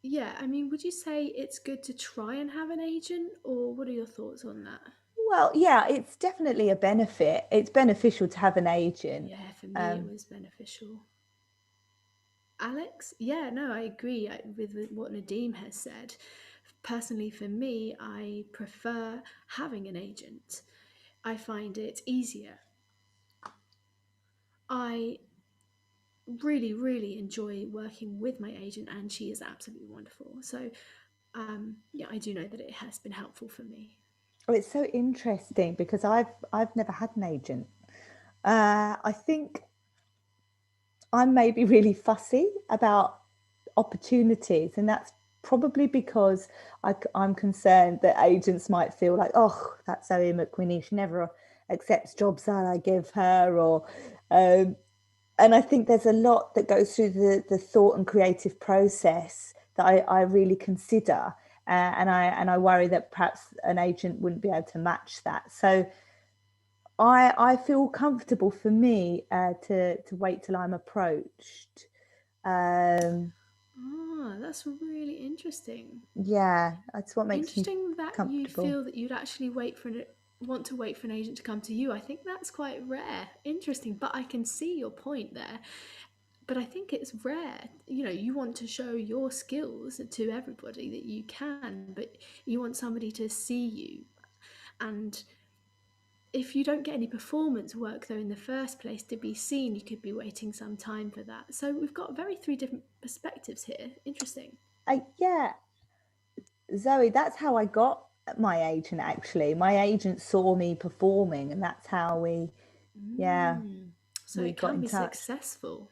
Speaker 2: Yeah, I mean, would you say it's good to try and have an agent, or what are your thoughts on that?
Speaker 1: Well, yeah, it's definitely a benefit. It's beneficial to have an agent.
Speaker 2: Yeah, for me, it
Speaker 1: Um,
Speaker 2: was beneficial. Alex? Yeah, no, I agree with what Nadeem has said. Personally, for me, I prefer having an agent. I find it easier. I really, really enjoy working with my agent, and she is absolutely wonderful. So, yeah, I do know that it has been helpful for me.
Speaker 1: oh, it's so interesting because I've never had an agent. I think I'm maybe really fussy about opportunities, and that's probably because I'm concerned that agents might feel like, oh, that's Zoe Mcwinney. She never accepts jobs that I give her, or um, and I think there's a lot that goes through the thought and creative process that I really consider, and I worry that perhaps an agent wouldn't be able to match that. So I feel comfortable for me to wait till I'm approached. Um,
Speaker 2: Ah, that's really interesting.
Speaker 1: yeah, that's what makes me
Speaker 2: Interesting that you
Speaker 1: comfortable.
Speaker 2: feel that you'd actually want to wait for an agent to come to you. I think that's quite rare. Interesting, but I can see your point there. But I think it's rare. You know, you want to show your skills to everybody that you can, but you want somebody to see you. And if you don't get any performance work though in the first place to be seen, you could be waiting some time for that. So we've got very three different perspectives here. Interesting.
Speaker 1: Yeah, Zoe, that's how I got my agent. Actually, my agent saw me performing, and that's how yeah,
Speaker 2: Mm. So
Speaker 1: we
Speaker 2: it
Speaker 1: got
Speaker 2: can
Speaker 1: in
Speaker 2: be
Speaker 1: touch.
Speaker 2: successful.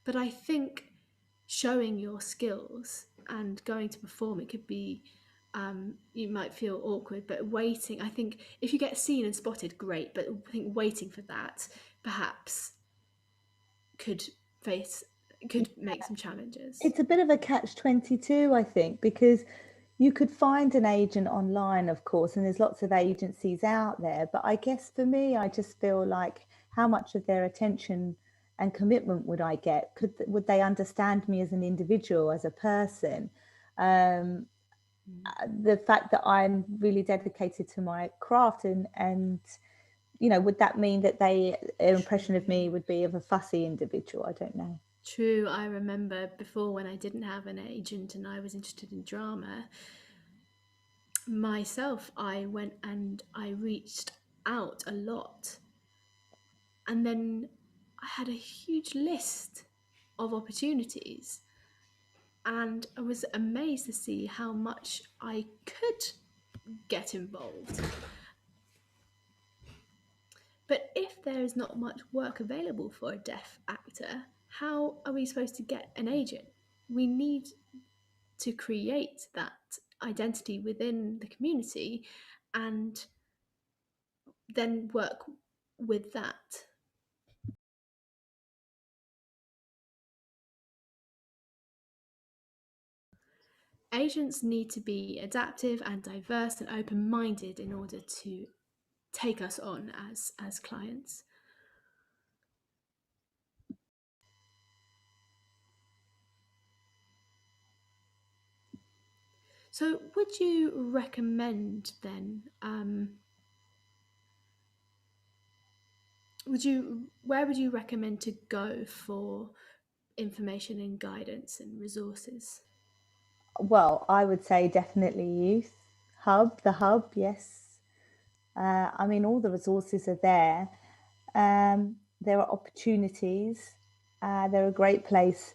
Speaker 2: But I think showing your skills and going to perform, it could be, you might feel awkward, but waiting, I think if you get seen and spotted, great. But I think waiting for that perhaps could face, could make some challenges.
Speaker 1: It's a bit of a catch-22, I think, because you could find an agent online, of course, and there's lots of agencies out there. But I guess for me, I just feel like how much of their attention and commitment would I get? Would they understand me as an individual, as a person? Um, the fact that I'm really dedicated to my craft and you know, would that mean that their impression of me
Speaker 2: True.
Speaker 1: would be of a fussy individual? I don't know.
Speaker 2: True. I remember before when I didn't have an agent and I was interested in drama, myself, I went and I reached out a lot. And then I had a huge list of opportunities. And I was amazed to see how much I could get involved. But if there is not much work available for a deaf actor, how are we supposed to get an agent? We need to create that identity within the community and then work with that. Agents need to be adaptive and diverse and open-minded in order to take us on as clients. So would you recommend then, where would you recommend to go for information and guidance and resources?
Speaker 1: Well, I would say definitely Youth Hub, the Hub, yes. I mean, all the resources are there. There are opportunities. They're a great place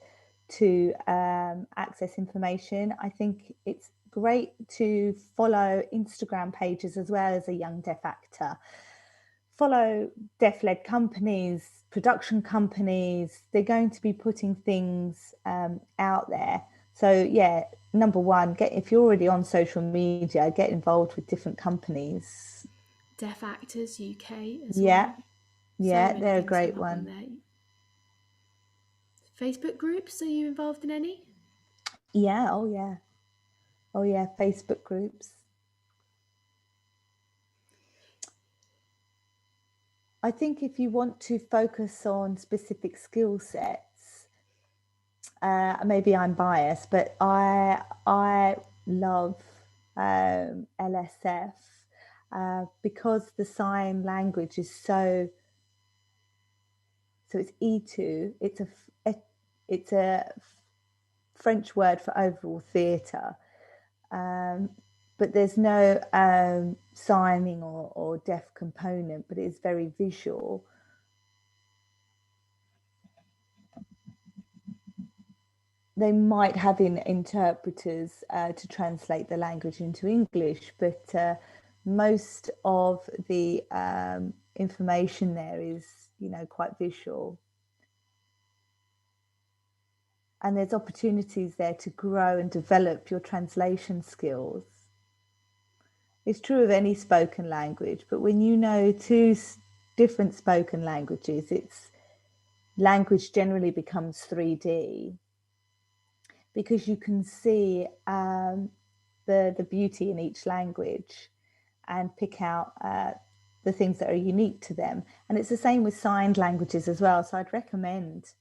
Speaker 1: to access information. I think it's great to follow Instagram pages as well as a young deaf actor. Follow deaf-led companies, production companies. They're going to be putting things out there. So yeah, number one, if you're already on social media, get involved with different companies.
Speaker 2: Deaf Actors UK as
Speaker 1: Yeah,
Speaker 2: well. So
Speaker 1: yeah,
Speaker 2: many
Speaker 1: they're a
Speaker 2: things
Speaker 1: great
Speaker 2: come up on
Speaker 1: one.
Speaker 2: there. Facebook groups, are you involved in any?
Speaker 1: Yeah, oh yeah. Oh yeah, Facebook groups. I think if you want to focus on specific skill sets, maybe I'm biased, but I love LSF because the sign language is so it's E2. It's a French word for overall theatre. But there's no signing or deaf component, but it's very visual. They might have interpreters to translate the language into English, but most of the information there is, quite visual. And there's opportunities there to grow and develop your translation skills. It's true of any spoken language, but when you know two different spoken languages, language generally becomes 3D because you can see the beauty in each language and pick out the things that are unique to them. And it's the same with signed languages as well. So I'd recommend,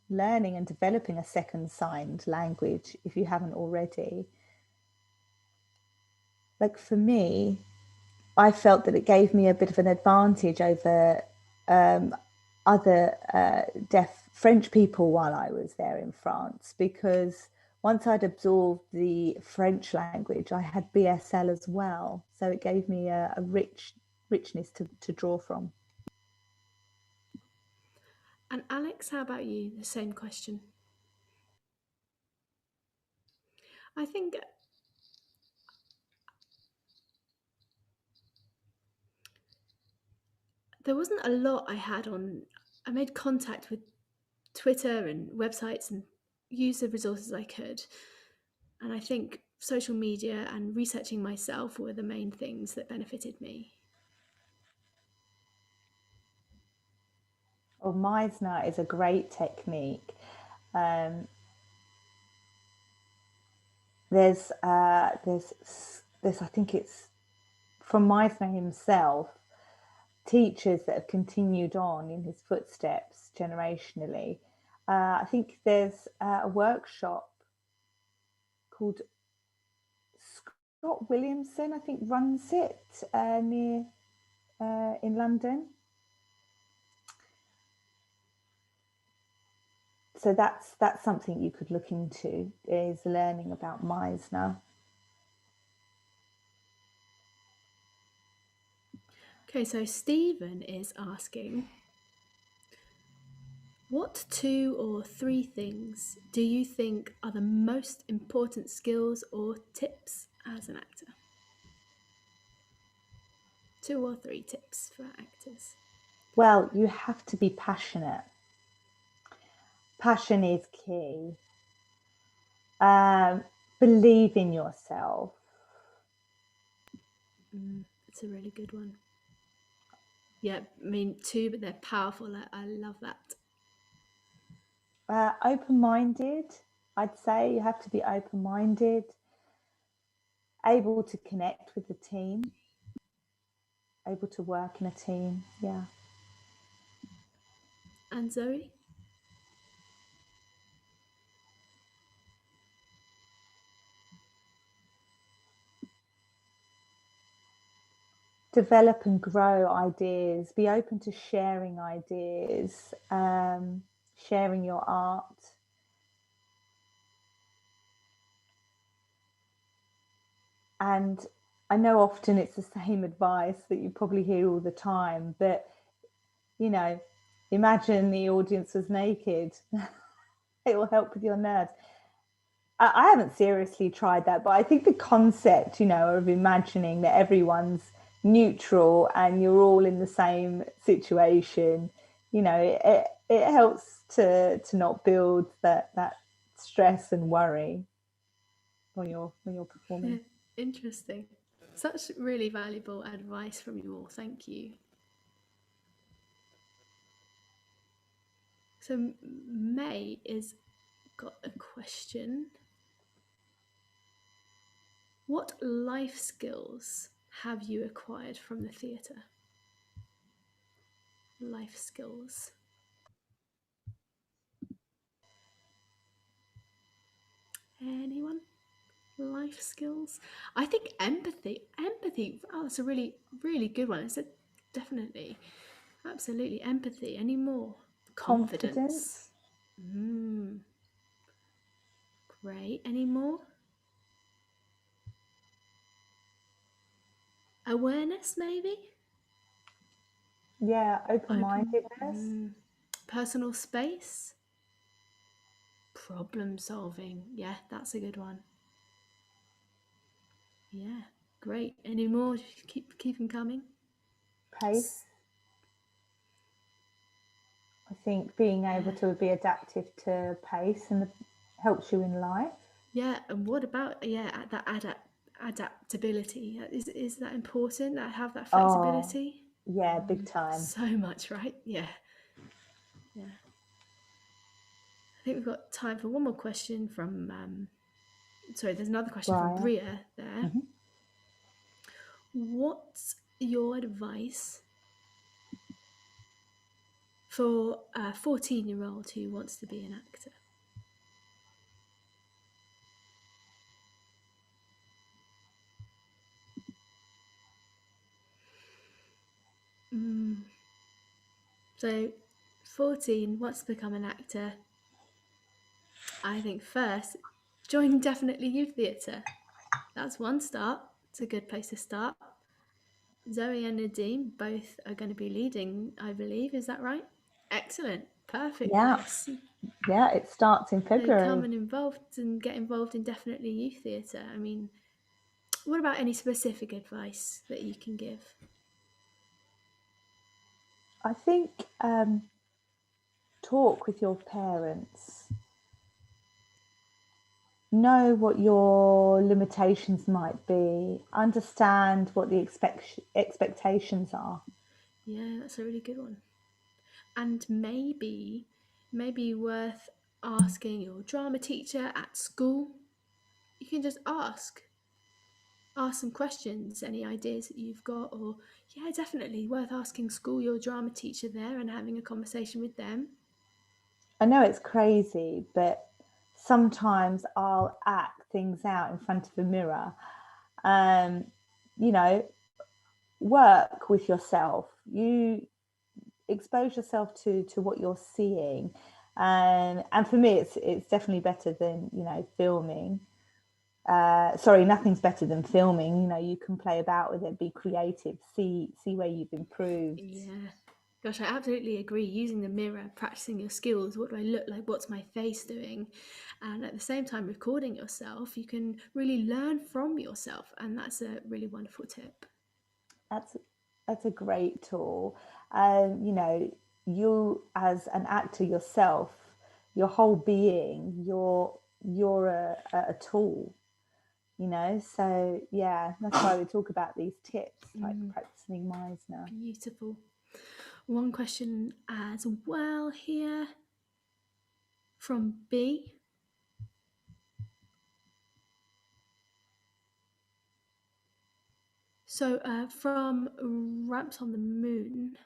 Speaker 1: learning and developing a second signed language if you haven't already. Like for me, I felt that it gave me a bit of an advantage over other deaf French people while I was there in France, because once I'd absorbed the French language, I had BSL as well. So it gave me a richness to draw from.
Speaker 2: And Alex, how about you? The same question. I think there wasn't a lot I had on. I made contact with Twitter and websites and used the resources I could. And I think social media and researching myself were the main things that benefited me.
Speaker 1: Well, Meisner is a great technique. Um, there's I think it's from Meisner himself, teachers that have continued on in his footsteps generationally. I think there's a workshop called Scott Williamson, I think, runs it near in London. So that's something you could look into, is learning about Meisner.
Speaker 2: Okay, so Stephen is asking, What 2 or 3 things do you think are the most important skills or tips as an actor? 2 or 3 tips for actors.
Speaker 1: Well, you have to be passionate. Passion is key. Believe in yourself.
Speaker 2: It's a really good one. Yeah, I mean 2, but they're powerful. I love that.
Speaker 1: Open-minded. I'd say you have to be open-minded, able to connect with the team, able to work in a team. Yeah.
Speaker 2: And Zoe?
Speaker 1: Develop and grow ideas. Be open to sharing ideas, sharing your art. And I know often it's the same advice that you probably hear all the time, but you know, imagine the audience was naked. It will help with your nerves. I haven't seriously tried that, but I think the concept, of imagining that everyone's neutral and you're all in the same situation, it helps to not build that stress and worry when you're performing.
Speaker 2: Interesting. Such really valuable advice from you all. Thank you. So May has got a question. What life skills have you acquired from the theatre? Life skills. Anyone? Life skills? I think empathy. Empathy. Oh, that's a really, really good one. It's definitely, absolutely empathy. Any more? Confidence. Great. Any more? Awareness, maybe?
Speaker 1: Yeah, open-mindedness.
Speaker 2: Personal space? Problem solving. Yeah, that's a good one. Yeah, great. Any more? Keep them coming.
Speaker 1: Pace. I think being able to be adaptive to pace and helps you in life.
Speaker 2: Yeah, and what about that adaptability? Is that important? That have that flexibility?
Speaker 1: Yeah, big time.
Speaker 2: So much, right? Yeah. I think we've got time for one more question from. Sorry, there's another question from Bria there. What's your advice for a 14-year-old who wants to be an actor? So 14 wants to become an actor. I think first, join Definitely Youth Theatre. That's one start. It's a good place to start. Zoe and Nadeem both are going to be leading, I believe. Is that right? Excellent. Perfect place.
Speaker 1: Yeah, it starts in February.
Speaker 2: They come and get involved in Definitely Youth Theatre. I mean, what about any specific advice that you can give?
Speaker 1: I think talk with your parents. Know what your limitations might be. Understand what the expectations are.
Speaker 2: Yeah, that's a really good one. And maybe worth asking your drama teacher at school. You can just ask some questions, any ideas that you've got, or yeah, definitely worth asking school, your drama teacher there, and having a conversation with them.
Speaker 1: I know it's crazy, but sometimes I'll act things out in front of a mirror. Work with yourself. You expose yourself to what you're seeing. And for me, it's definitely better than, filming. Sorry, nothing's better than filming. You can play about with it, be creative, see where you've improved.
Speaker 2: Yeah, Gosh, I absolutely agree. Using the mirror, practicing your skills. What do I look like? What's my face doing? And at the same time, recording yourself, you can really learn from yourself. And that's a really wonderful tip.
Speaker 1: That's that's a great tool. You know, you as an actor yourself, your whole being, you're a tool. You know, so yeah, that's why we talk about these tips, like practicing Meisner.
Speaker 2: Beautiful. One question as well here from B. So from Ramps on the Moon.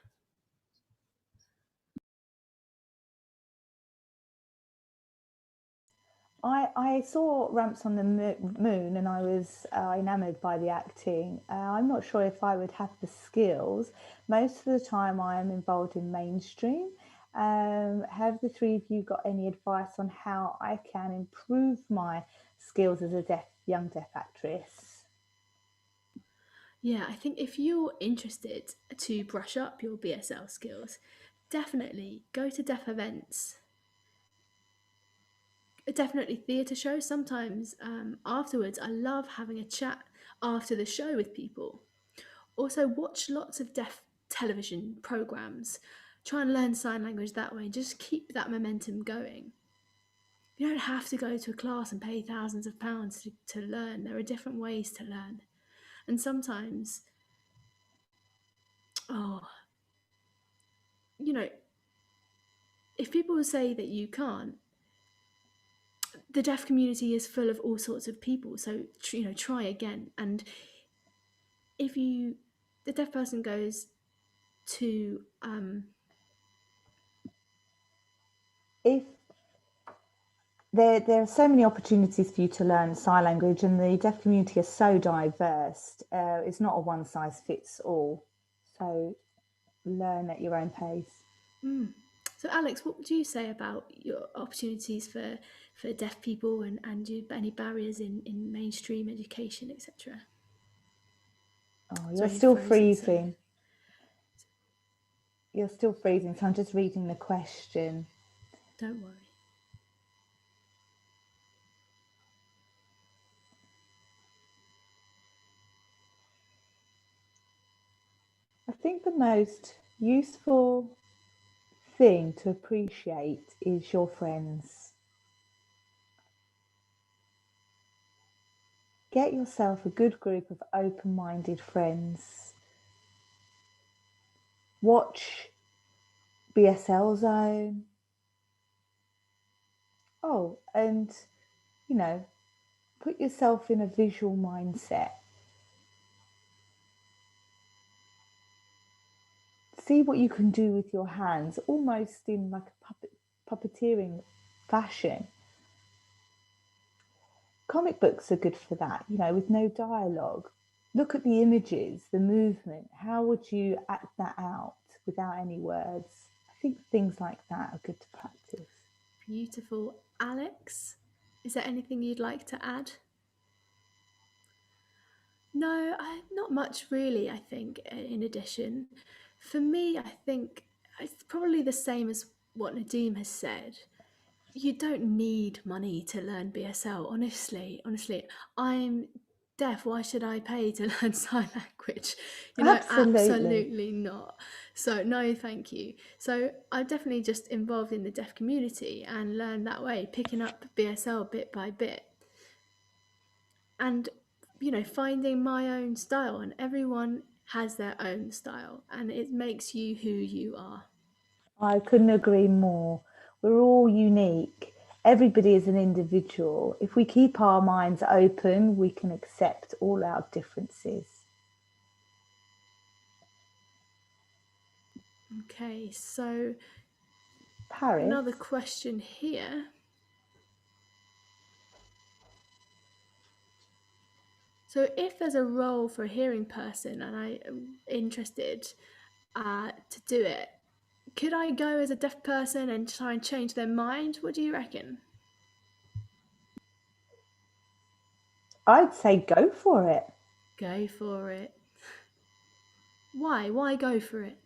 Speaker 1: I saw Ramps on the Moon and I was enamoured by the acting. I'm not sure if I would have the skills. Most of the time, I am involved in mainstream. Have the three of you got any advice on how I can improve my skills as a young deaf actress?
Speaker 2: Yeah, I think if you're interested to brush up your BSL skills, definitely go to deaf events. Definitely theatre shows. Sometimes afterwards, I love having a chat after the show with people. Also, watch lots of deaf television programs. Try and learn sign language that way. Just keep that momentum going. You don't have to go to a class and pay thousands of pounds to learn. There are different ways to learn. And sometimes, oh, you know, if people say that you can't, the deaf community is full of all sorts of people. So, try again. And if the deaf person goes to,
Speaker 1: If there are so many opportunities for you to learn sign language, and the deaf community is so diverse. It's not a one size fits all. So learn at your own pace.
Speaker 2: So, Alex, what would you say about your opportunities for deaf people and any barriers in mainstream education, etc.?
Speaker 1: Oh, you're
Speaker 2: Sorry, you're
Speaker 1: still
Speaker 2: frozen. So
Speaker 1: freezing. You're still freezing. So I'm just reading the question.
Speaker 2: don't worry.
Speaker 1: I think the most useful thing to appreciate is your friends. Get yourself a good group of open minded friends. Watch BSL Zone. Oh, and you know, put yourself in a visual mindset. See what you can do with your hands, almost in like a puppeteering fashion. Comic books are good for that, you know, with no dialogue. Look at the images, the movement. How would you act that out without any words? I think things like that are good to practice.
Speaker 2: Beautiful. Alex, is there anything you'd like to add? No, not much really, I think, in addition. For me, I think it's probably the same as what Nadeem has said. You don't need money to learn BSL, honestly. I'm deaf. Why should I pay to learn sign language?
Speaker 1: Absolutely.
Speaker 2: Absolutely not. So, no, thank you. So, I'm definitely just involved in the deaf community and learn that way, picking up BSL bit by bit. And finding my own style, and everyone has their own style, and it makes you who you are.
Speaker 1: I couldn't agree more. We're all unique. Everybody is an individual. If we keep our minds open, we can accept all our differences.
Speaker 2: Okay, so
Speaker 1: Paris,
Speaker 2: another question here. So if there's a role for a hearing person and I am interested to do it, could I go as a deaf person and try and change their mind? What do you reckon?
Speaker 1: I'd say go for it.
Speaker 2: Go for it. Why? Why go for it?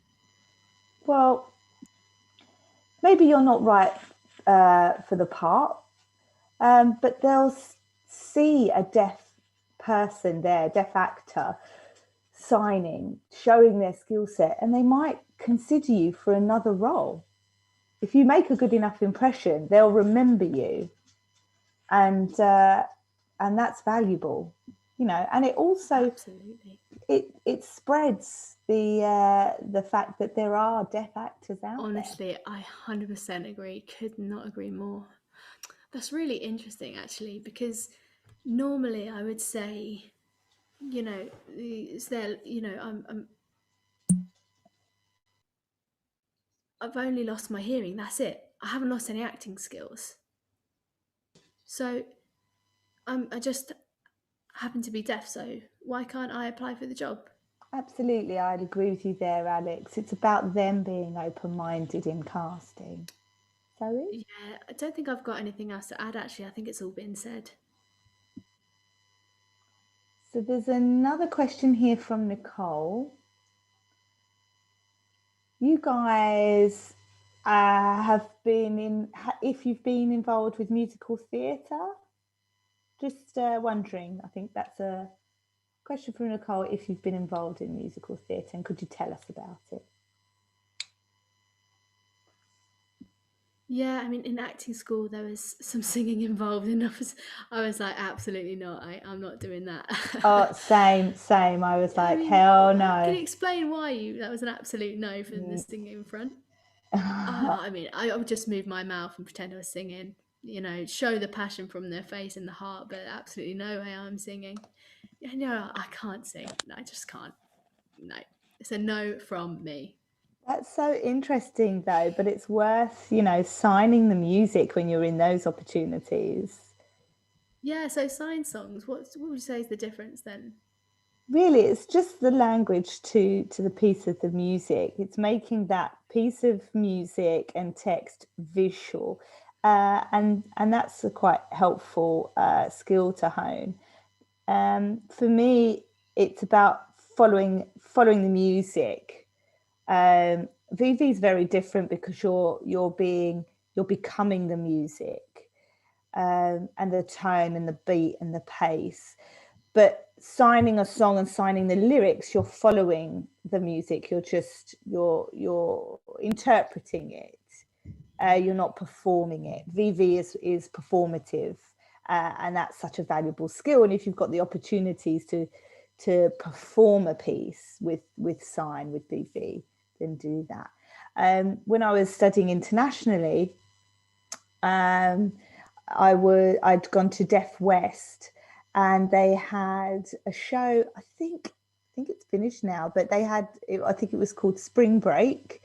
Speaker 1: Well, maybe you're not right for the part, but they'll see a deaf person there, deaf actor, signing, showing their skill set, and they might consider you for another role. If you make a good enough impression, they'll remember you, and that's valuable, you know. And it also
Speaker 2: Absolutely.
Speaker 1: it spreads the fact that there are deaf actors out there.
Speaker 2: Honestly, I 100% agree. Could not agree more. That's really interesting, actually, because normally I would say, you know, is there, you know, I've only lost my hearing. That's it. I haven't lost any acting skills. So I just happen to be deaf. So why can't I apply for the job?
Speaker 1: Absolutely, I'd agree with you there, Alex. It's about them being open-minded in casting. Zoe?
Speaker 2: Yeah, I don't think I've got anything else to add. Actually, I think it's all been said.
Speaker 1: So there's another question here from Nicole. You guys have been in, if you've been involved with musical theatre? Just wondering, I think that's a question from Nicole, if you've been involved in musical theatre, and could you tell us about it?
Speaker 2: Yeah, I mean, in acting school, there was some singing involved, and I was like, absolutely not. I'm not doing that.
Speaker 1: Oh, same. I was
Speaker 2: I
Speaker 1: like,
Speaker 2: mean,
Speaker 1: hell
Speaker 2: can
Speaker 1: no.
Speaker 2: you explain why that was an absolute no for the singing in front? I mean, I would just move my mouth and pretend I was singing, you know, show the passion from their face and the heart, but absolutely no way I'm singing. Yeah, no, I can't sing. No, I just can't. No, it's a no from me.
Speaker 1: That's so interesting though, but it's worth, you know, signing the music when you're in those opportunities.
Speaker 2: Yeah, so sign songs. What would you say is the difference then?
Speaker 1: Really, it's just the language to the piece of the music. It's making that piece of music and text visual, and that's a quite helpful skill to hone. For me, it's about following the music. VV is very different because you're becoming the music, and the tone and the beat and the pace. But signing a song and signing the lyrics, you're following the music. You're interpreting it. You're not performing it. VV is performative, and that's such a valuable skill. And if you've got the opportunities to perform a piece with sign with VV, then do that. When I was studying internationally, I'd gone to Deaf West, and they had a show. I think it's finished now, but they had. I think it was called Spring Break,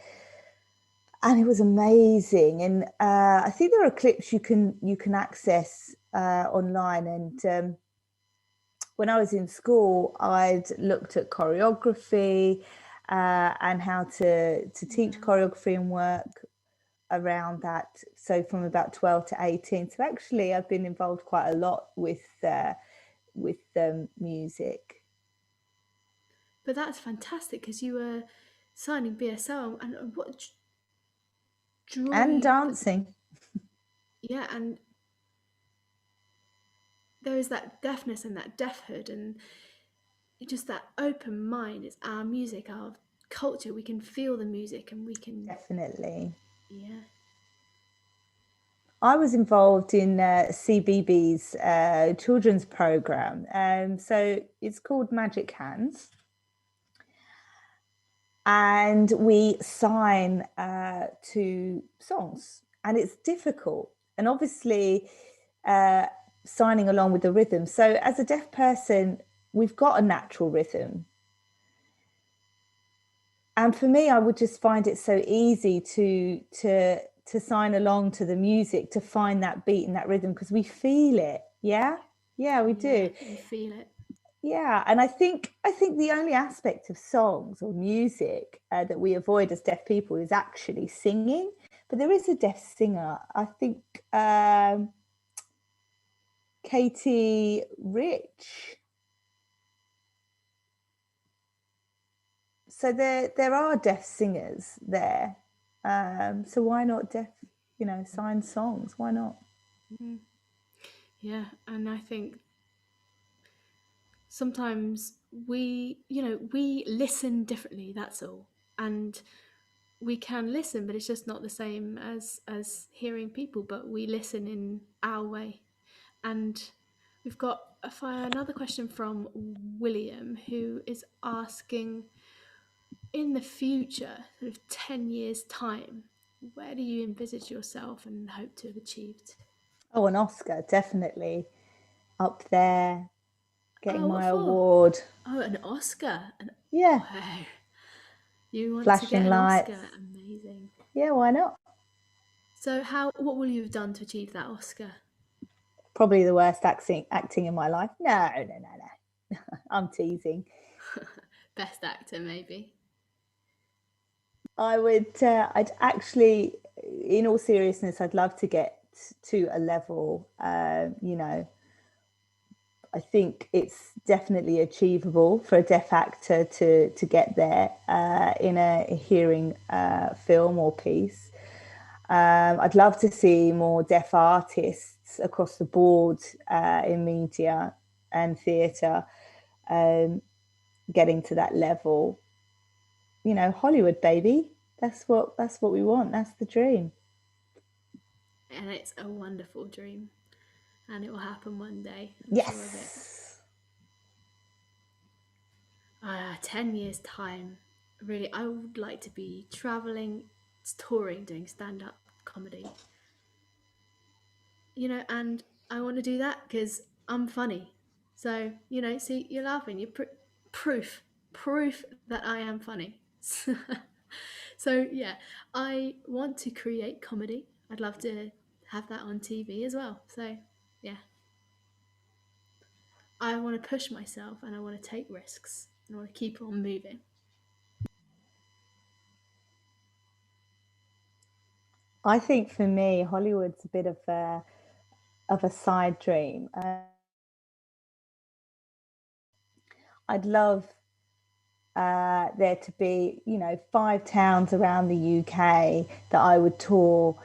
Speaker 1: and it was amazing. And I think there are clips you can access online. And when I was in school, I'd looked at choreography and how to teach
Speaker 2: Wow.
Speaker 1: choreography and work around that. So from about 12 to 18. So actually I've been involved quite a lot with music.
Speaker 2: But that's fantastic because you were signing BSL, and what drew
Speaker 1: And
Speaker 2: you?
Speaker 1: dancing.
Speaker 2: Yeah, and there is that deafness and that deafhood, and just that open mind. It's our music, our culture. We can feel the music, and we can,
Speaker 1: Definitely.
Speaker 2: yeah.
Speaker 1: I was involved in CBB's children's program. So it's called Magic Hands. And we sign to songs, and it's difficult. And obviously, signing along with the rhythm. So as a deaf person, we've got a natural rhythm. And for me, I would just find it so easy to sign along to the music, to find that beat and that rhythm, because we feel it. Yeah, we
Speaker 2: Yeah,
Speaker 1: do.
Speaker 2: you feel it.
Speaker 1: Yeah, and I think the only aspect of songs or music that we avoid as deaf people is actually singing. But there is a deaf singer. I think Katie Rich. So there are deaf singers there. So why not deaf, signed songs? Why not?
Speaker 2: Mm. Yeah, and I think sometimes we listen differently, that's all. And we can listen, but it's just not the same as hearing people, but we listen in our way. And we've got another question from William, who is asking, in the future, sort of 10 years time, where do you envisage yourself and hope to have achieved?
Speaker 1: Oh, an Oscar, definitely up there, getting
Speaker 2: Oh, what
Speaker 1: my
Speaker 2: for?
Speaker 1: award.
Speaker 2: Oh, an Oscar.
Speaker 1: Yeah,
Speaker 2: Wow. You want to
Speaker 1: flashing
Speaker 2: get an
Speaker 1: lights.
Speaker 2: Oscar? Amazing.
Speaker 1: Yeah, why not?
Speaker 2: So what will you have done to achieve that Oscar?
Speaker 1: Probably the worst acting in my life. No, no, no, no. I'm teasing.
Speaker 2: Best actor, maybe.
Speaker 1: I'd actually, in all seriousness, I'd love to get to a level, I think it's definitely achievable for a deaf actor to get there in a hearing film or piece. I'd love to see more deaf artists across the board in media and theatre getting to that level. Hollywood, baby. That's what we want. That's the dream.
Speaker 2: And it's a wonderful dream. And it will happen one day, I'm sure of it.
Speaker 1: Yes.
Speaker 2: 10 years' time, really, I would like to be traveling, touring, doing stand up comedy. And I want to do that because I'm funny. So, see, you're laughing, proof that I am funny. So, yeah, I want to create comedy. I'd love to have that on TV as well. So, yeah, I want to push myself and I want to take risks and I want to keep on moving.
Speaker 1: I think for me, Hollywood's a bit of a side dream. I'd love there to be, 5 towns around the UK that I would tour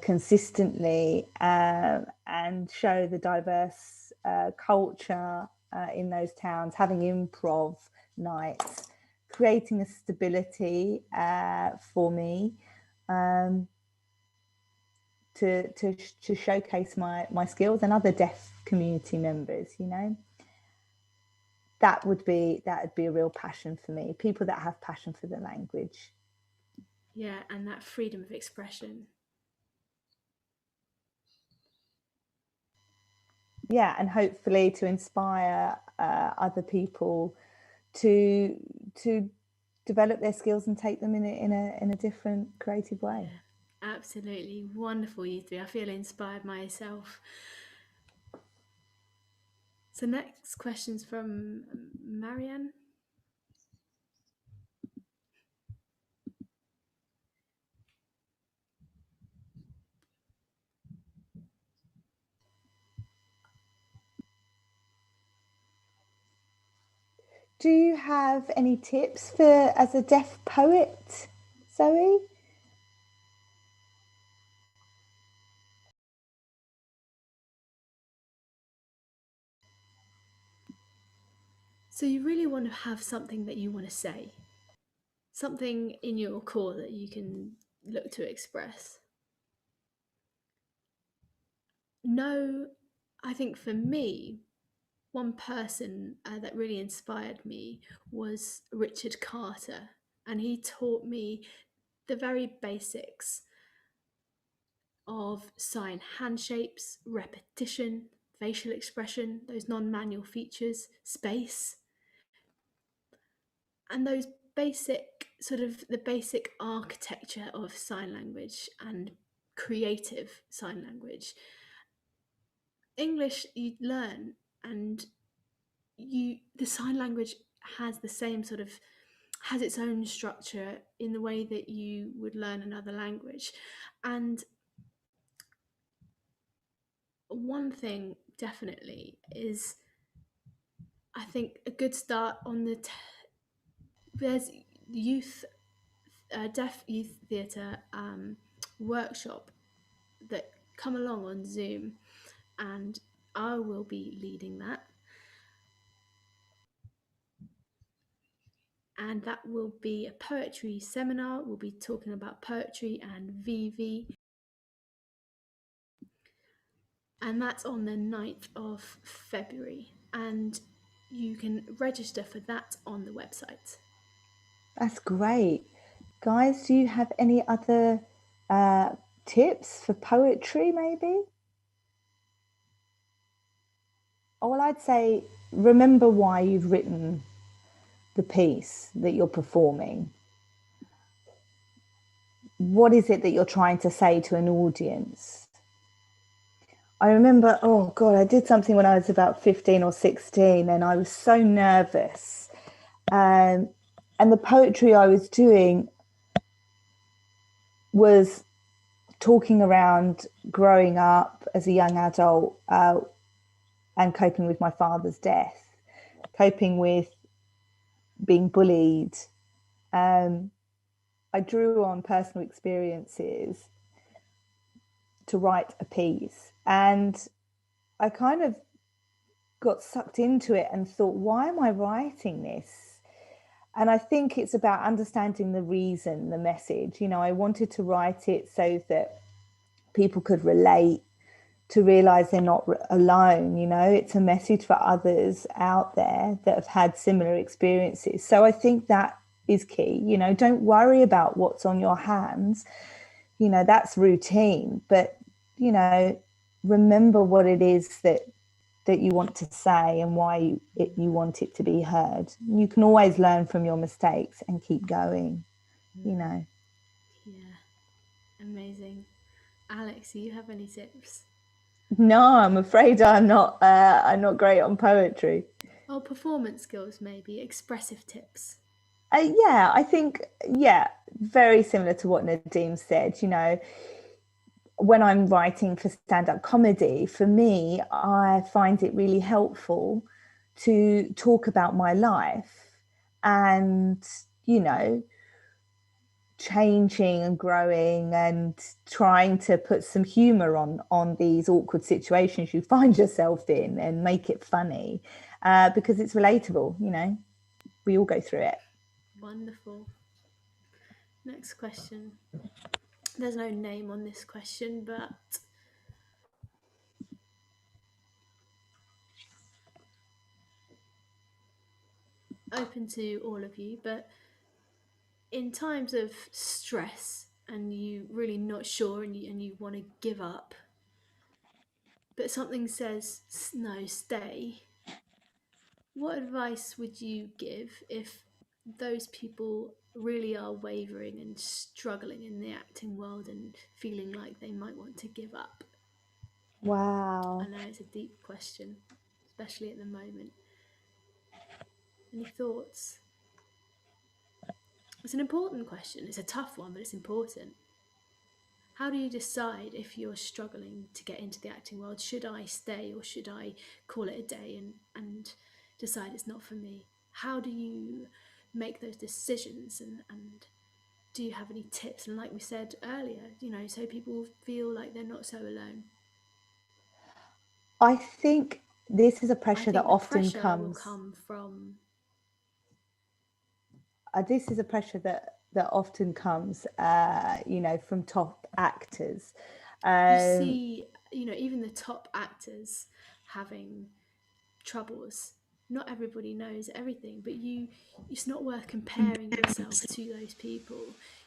Speaker 1: consistently and show the diverse culture in those towns, having improv nights, creating a stability for me um, to showcase my skills and other deaf community members. That would be a real passion for me. People that have passion for the language.
Speaker 2: Yeah, and that freedom of expression.
Speaker 1: Yeah, and hopefully to inspire other people to to develop their skills and take them in a different creative way.
Speaker 2: Yeah, absolutely wonderful, you three. I feel inspired myself. So, next question's from Marianne.
Speaker 1: Do you have any tips for as a deaf poet, Zoe?
Speaker 2: So, you really want to have something that you want to say, something in your core that you can look to express. No, I think for me, one person that really inspired me was Richard Carter, and he taught me the very basics of sign hand shapes, repetition, facial expression, those non manual features, space, and those basic the basic architecture of sign language and creative sign language. English you learn, and the sign language has the same has its own structure in the way that you would learn another language. And one thing definitely is, I think, a good start on there's youth deaf youth theatre workshop that come along on Zoom, and I will be leading that. And that will be a poetry seminar. We'll be talking about poetry and VV. And that's on the 9th of February. And you can register for that on the website.
Speaker 1: That's great. Guys, do you have any other tips for poetry, maybe? Oh, well, I'd say remember why you've written the piece that you're performing. What is it that you're trying to say to an audience? I remember, oh God, I did something when I was about 15 or 16 and I was so nervous. And the poetry I was doing was talking around growing up as a young adult and coping with my father's death, coping with being bullied. I drew on personal experiences to write a piece, and I kind of got sucked into it and thought, why am I writing this? And I think it's about understanding the reason, the message. You know, I wanted to write it so that people could relate, to realize they're not alone. You know, it's a message for others out there that have had similar experiences. So I think that is key. You know, don't worry about what's on your hands. You know, that's routine, but, you know, remember what it is that you want to say and why you want it to be heard. You can always learn from your mistakes and keep going, you know.
Speaker 2: Yeah, amazing. Alex, do you have any tips?
Speaker 1: No, I'm afraid I'm not great on poetry.
Speaker 2: Oh, performance skills, maybe, expressive tips.
Speaker 1: Yeah, I think, yeah, very similar to what Nadeem said. You know, when I'm writing for stand-up comedy, for me, I find it really helpful to talk about my life and, you know, changing and growing and trying to put some humor on these awkward situations you find yourself in and make it funny, because it's relatable. You know, we all go through it.
Speaker 2: Wonderful. Next question. There's no name on this question, but open to all of you. But in times of stress and you really not sure and you want to give up, but something says no, stay. What advice would you give if those people really are wavering and struggling in the acting world and feeling like they might want to give up? I
Speaker 1: Wow.
Speaker 2: know it's a deep question, especially at the moment. Any thoughts? It's an important question. It's a tough one, but it's important. How do you decide if you're struggling to get into the acting world? Should I stay or should I call it a day and decide it's not for me? How do you make those decisions, and do you have any tips? And like we said earlier, you know, so people feel like they're not so alone.
Speaker 1: I think this is a
Speaker 2: I
Speaker 1: pressure that
Speaker 2: think the
Speaker 1: often
Speaker 2: pressure will
Speaker 1: comes.
Speaker 2: come from
Speaker 1: This is a pressure that often comes, you know, from top actors.
Speaker 2: you
Speaker 1: Um,
Speaker 2: see, you know, even the top actors having troubles. Not everybody knows everything, but it's not worth comparing yourself to those people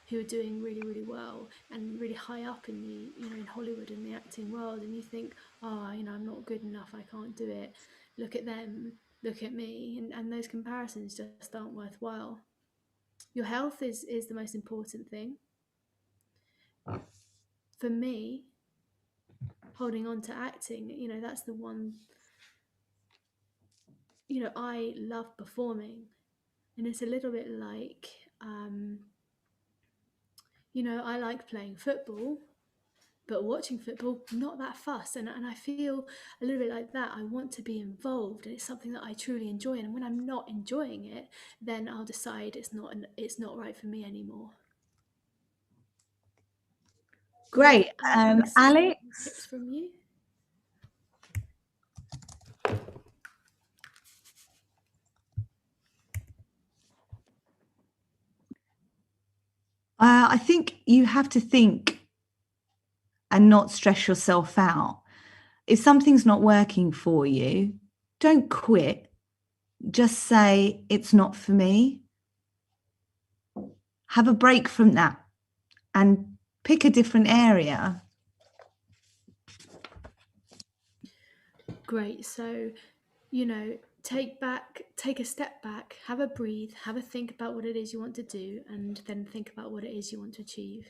Speaker 2: who are doing really, really well and really high up in the, you know, in Hollywood and the acting world, and you think, oh, you know, I'm not good enough, I can't do it. Look at them, look at me, and those comparisons just aren't worthwhile. Your health is the most important thing. For me, holding on to acting, you know, that's the one, you know, I love performing, and it's a little bit like, you know, I like playing football, But watching football, not that fuss. And I feel a little bit like that. I want to be involved, and it's something that I truly enjoy. And when I'm not enjoying it, then I'll decide it's not right for me anymore.
Speaker 1: Great.
Speaker 2: Alex, any tips
Speaker 1: Alex?
Speaker 2: from you?
Speaker 1: I think you have to think and not stress yourself out. If something's not working for you, don't quit. Just say, it's not for me. Have a break from that and pick a different area.
Speaker 2: Great. So, take a step back, have a breathe, have a think about what it is you want to do, and then think about what it is you want to achieve.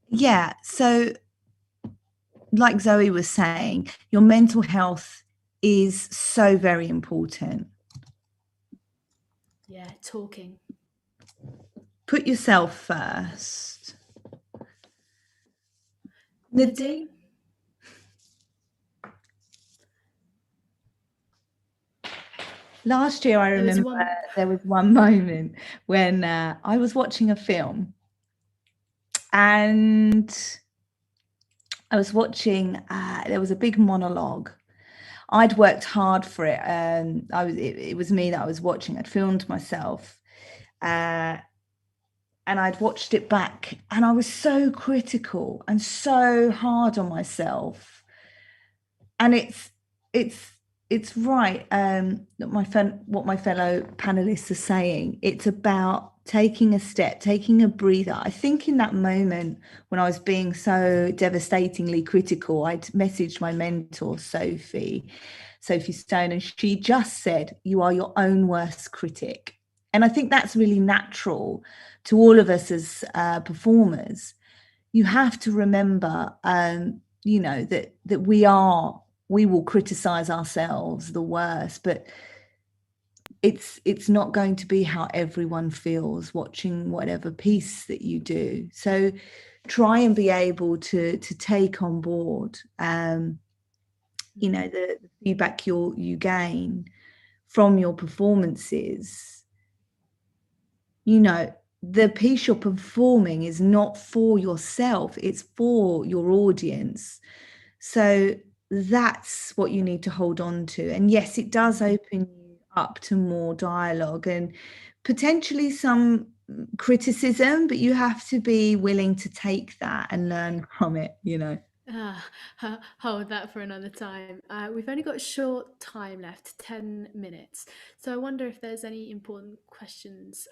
Speaker 1: Yeah. So, like Zoe was saying, your mental health is so very important.
Speaker 2: Yeah, talking.
Speaker 1: Put yourself first.
Speaker 2: Nadeem?
Speaker 1: Last year, I remember there was one moment when I was watching a film, and I was watching, there was a big monologue. I'd worked hard for it, and it was me that I was watching. I'd filmed myself, and I'd watched it back, and I was so critical and so hard on myself. And it's right, that what my fellow panelists are saying. It's about taking a step, taking a breather. I think in that moment when I was being so devastatingly critical, I'd messaged my mentor, Sophie Stone, and she just said, "You are your own worst critic." And I think that's really natural to all of us as performers. You have to remember, that we will criticize ourselves the worst, but it's not going to be how everyone feels watching whatever piece that you do. So try and be able to take on board, the feedback you gain from your performances. The piece you're performing is not for yourself, it's for your audience. So that's what you need to hold on to. And yes, it does open you up to more dialogue and potentially some criticism, but you have to be willing to take that and learn from it.
Speaker 2: Hold that for another time. We've only got a short time left, 10 minutes. So I wonder if there's any important questions.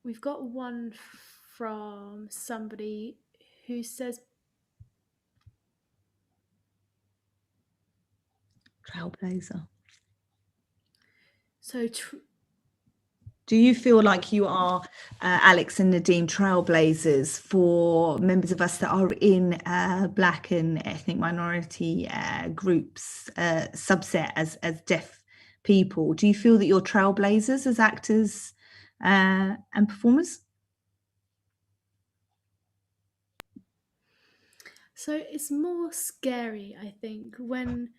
Speaker 2: We've got one from somebody who says,
Speaker 1: Trailblazer.
Speaker 2: So,
Speaker 1: do you feel like you are, Alex and Nadeem, trailblazers for members of us that are in Black and ethnic minority groups, subset as deaf people? Do you feel that you're trailblazers as actors and performers?
Speaker 2: So it's more scary, I think, when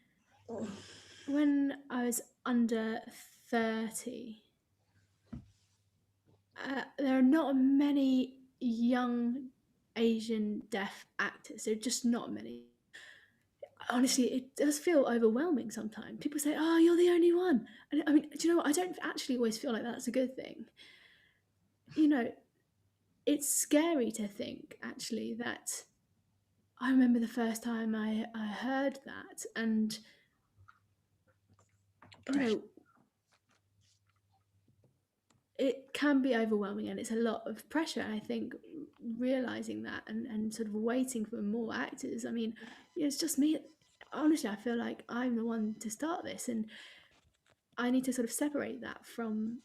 Speaker 2: I was under 30. There are not many young Asian deaf actors. There are just not many. Honestly, it does feel overwhelming sometimes. People say, "Oh, you're the only one," and I mean, do you know what? I don't actually always feel like that's a good thing. It's scary to think actually that I remember the first time I heard that, and it can be overwhelming and it's a lot of pressure. And I think realizing that and sort of waiting for more actors, I mean, it's just me. Honestly, I feel like I'm the one to start this, and I need to sort of separate that from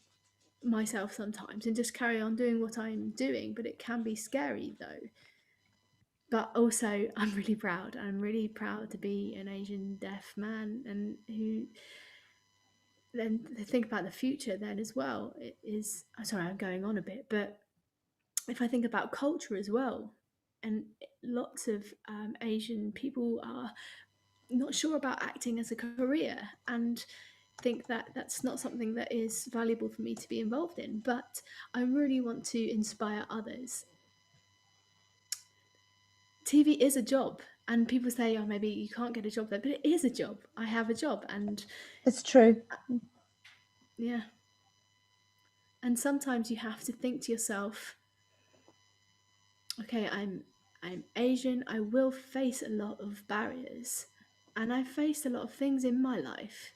Speaker 2: myself sometimes and just carry on doing what I'm doing. But it can be scary though. But also, I'm really proud. I'm really proud to be an Asian deaf man, and who then think about the future then as well. It is, sorry, I'm going on a bit, but if I think about culture as well, and lots of Asian people are not sure about acting as a career and think that that's not something that is valuable for me to be involved in. But I really want to inspire others. TV is a job, and people say, oh, maybe you can't get a job there, but it is a job. I have a job, and
Speaker 1: It's true.
Speaker 2: yeah. And sometimes you have to think to yourself, okay, I'm Asian, I will face a lot of barriers, and I've faced a lot of things in my life.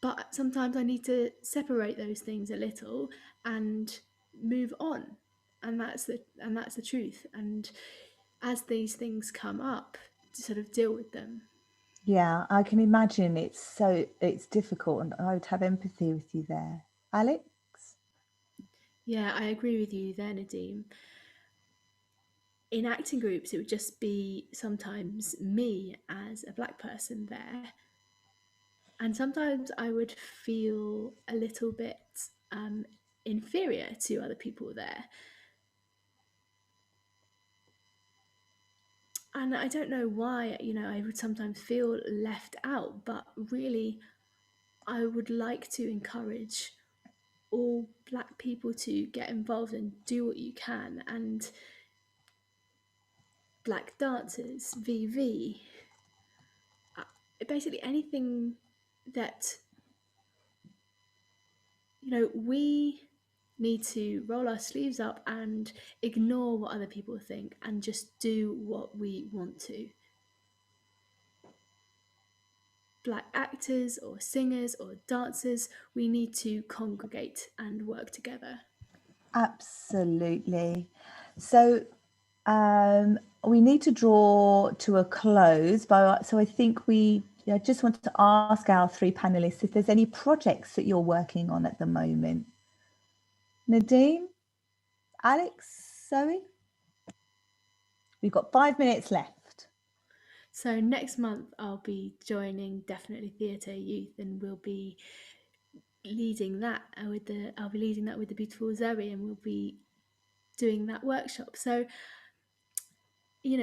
Speaker 2: But sometimes I need to separate those things a little and move on. And that's the truth. And as these things come up, to sort of deal with them.
Speaker 1: Yeah, I can imagine it's difficult, and I would have empathy with you there. Alex?
Speaker 2: Yeah, I agree with you there, Nadeem. In acting groups, it would just be sometimes me as a black person there. And sometimes I would feel a little bit inferior to other people there. And I don't know why, I would sometimes feel left out, but really, I would like to encourage all black people to get involved and do what you can. And black dancers, VV, basically anything that, we need to roll our sleeves up and ignore what other people think and just do what we want to. Black actors or singers or dancers, we need to congregate and work together.
Speaker 1: Absolutely. So we need to draw to a close, so I think I just want to ask our three panelists if there's any projects that you're working on at the moment. Nadeem, Alex, Zoe? We've got 5 minutes left.
Speaker 2: So next month I'll be joining Definitely Theatre Youth, and we'll be leading that with the beautiful Zoe, and we'll be doing that workshop. So,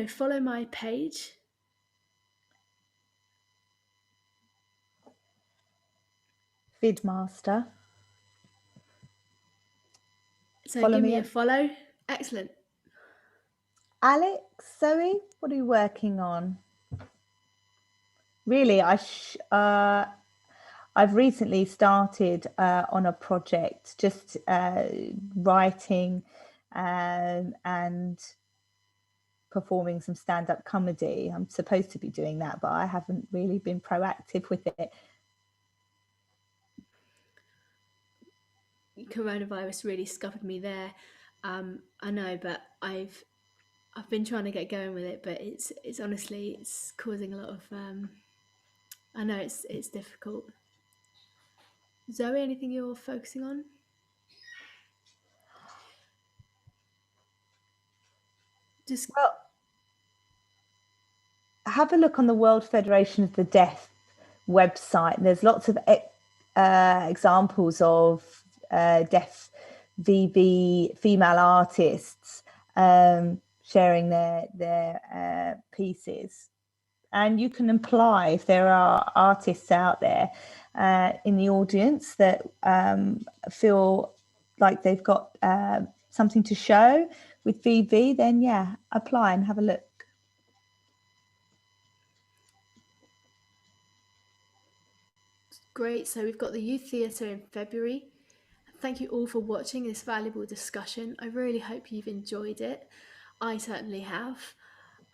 Speaker 2: follow my page.
Speaker 1: Vidmaster.
Speaker 2: So give me a follow. Excellent.
Speaker 1: Alex, Zoe, what are you working on? Really, I've recently started on a project, just writing and performing some stand-up comedy. I'm supposed to be doing that, but I haven't really been proactive with it.
Speaker 2: Coronavirus really scuppered me there. I know, but I've been trying to get going with it, but it's honestly it's causing a lot of. I know it's difficult. Zoe, anything you're focusing on?
Speaker 1: Well, have a look on the World Federation of the Deaf website. There's lots of examples of deaf VB female artists sharing their pieces. And you can apply if there are artists out there in the audience that feel like they've got something to show with VB, then yeah, apply and have a look.
Speaker 2: Great. So we've got the Youth Theatre in February. Thank you all for watching this valuable discussion. I really hope you've enjoyed it. I certainly have.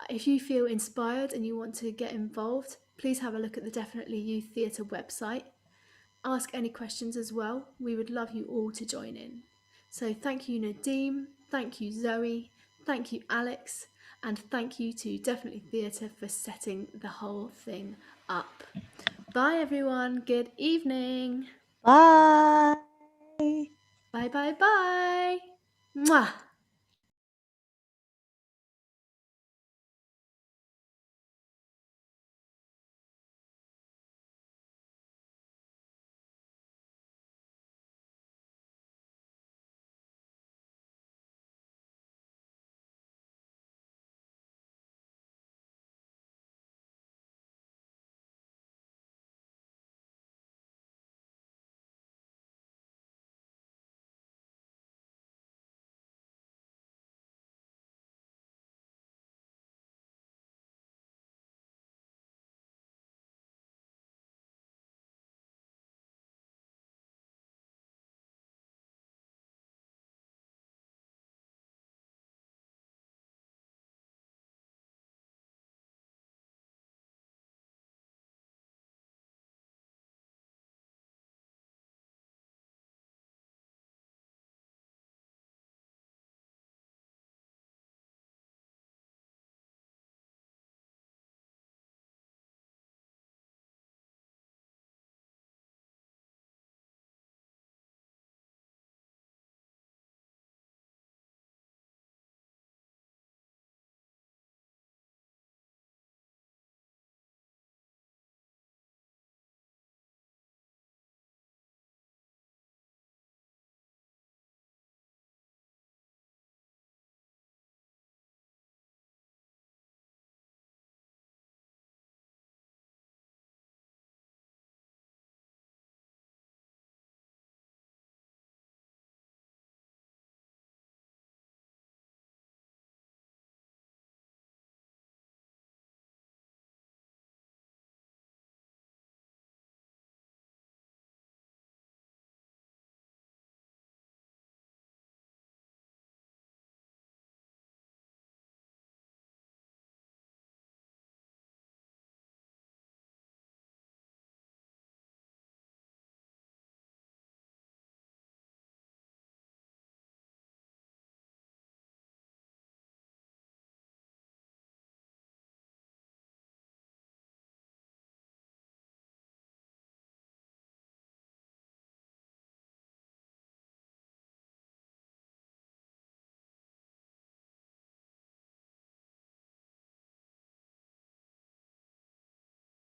Speaker 2: If you feel inspired and you want to get involved, please have a look at the Definitely Youth Theatre website. Ask any questions as well. We would love you all to join in. So thank you, Nadeem. Thank you, Zoe. Thank you, Alex. And thank you to Definitely Theatre for setting the whole thing up. Bye, everyone. Good evening.
Speaker 1: Bye.
Speaker 2: Bye, bye, bye. Mwah.